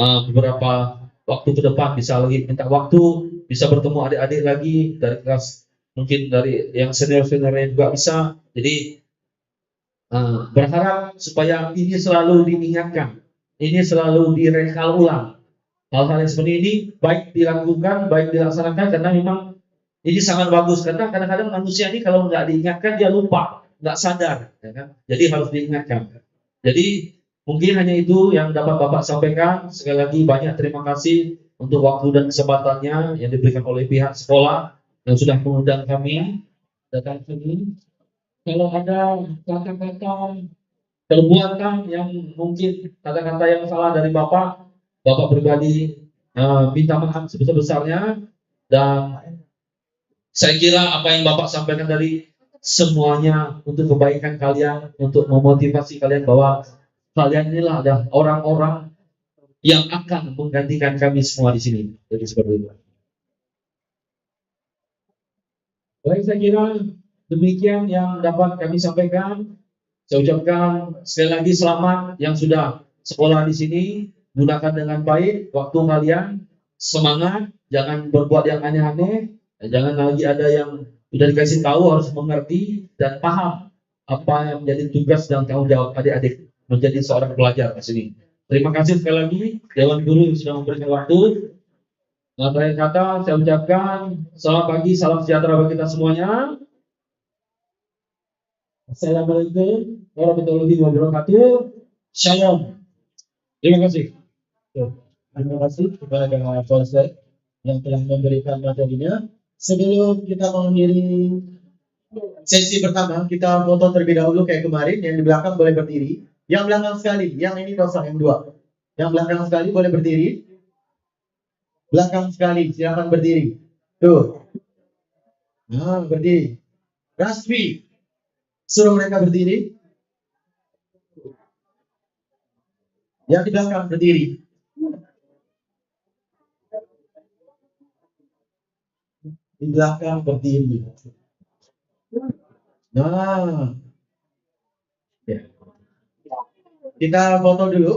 beberapa waktu ke depan bisa lagi minta waktu, bisa bertemu adik-adik lagi dari kelas mungkin dari yang senior-seniornya juga bisa. Jadi berharap supaya ini selalu diingatkan, ini selalu direkal ulang. Hal-hal yang seperti ini baik dilakukan, baik dilaksanakan karena memang ini sangat bagus karena kadang-kadang manusia ini kalau nggak diingatkan dia lupa, nggak sadar, ya kan? Jadi harus diingatkan. Jadi mungkin hanya itu yang dapat Bapak sampaikan. Sekali lagi banyak terima kasih untuk waktu dan kesempatannya yang diberikan oleh pihak sekolah yang sudah mengundang kami datang ke sini. Kalau ada kata-kata perbuatan yang mungkin kata-kata yang salah dari Bapak, Bapak pribadi minta maaf sebesar-besarnya dan saya kira apa yang Bapak sampaikan dari semuanya untuk kebaikan kalian, untuk memotivasi kalian bahwa kalian inilah ada orang-orang yang akan menggantikan kami semua di sini. Jadi seperti itu. Baik, saya kira demikian yang dapat kami sampaikan. Saya ucapkan sekali lagi selamat yang sudah sekolah di sini. Gunakan dengan baik waktu kalian. Semangat, jangan berbuat yang aneh-aneh. Jangan lagi ada yang sudah dikasih tahu harus mengerti dan paham apa yang menjadi tugas dan tanggung jawab adik-adik menjadi seorang pelajar di sini. Terima kasih sekali lagi Dewan Guru yang sudah memberikan waktu. Terakhir kata saya ucapkan selamat pagi, salam sejahtera bagi kita semuanya. Assalamualaikum warahmatullahi wabarakatuh. Shalom. Terima kasih. Terima kasih kepada Polsek yang telah memberikan materinya. Sebelum kita mengakhiri sesi pertama, kita foto terlebih dahulu kayak kemarin. Yang di belakang boleh berdiri. Yang belakang sekali, yang ini kosong, yang dua. Yang belakang sekali boleh berdiri. Belakang sekali, silakan berdiri. Tuh. Nah, berdiri. Rasmi. Suruh mereka berdiri. Yang di belakang berdiri. Di belakang berdiri. Nah. Ya. Kita foto dulu.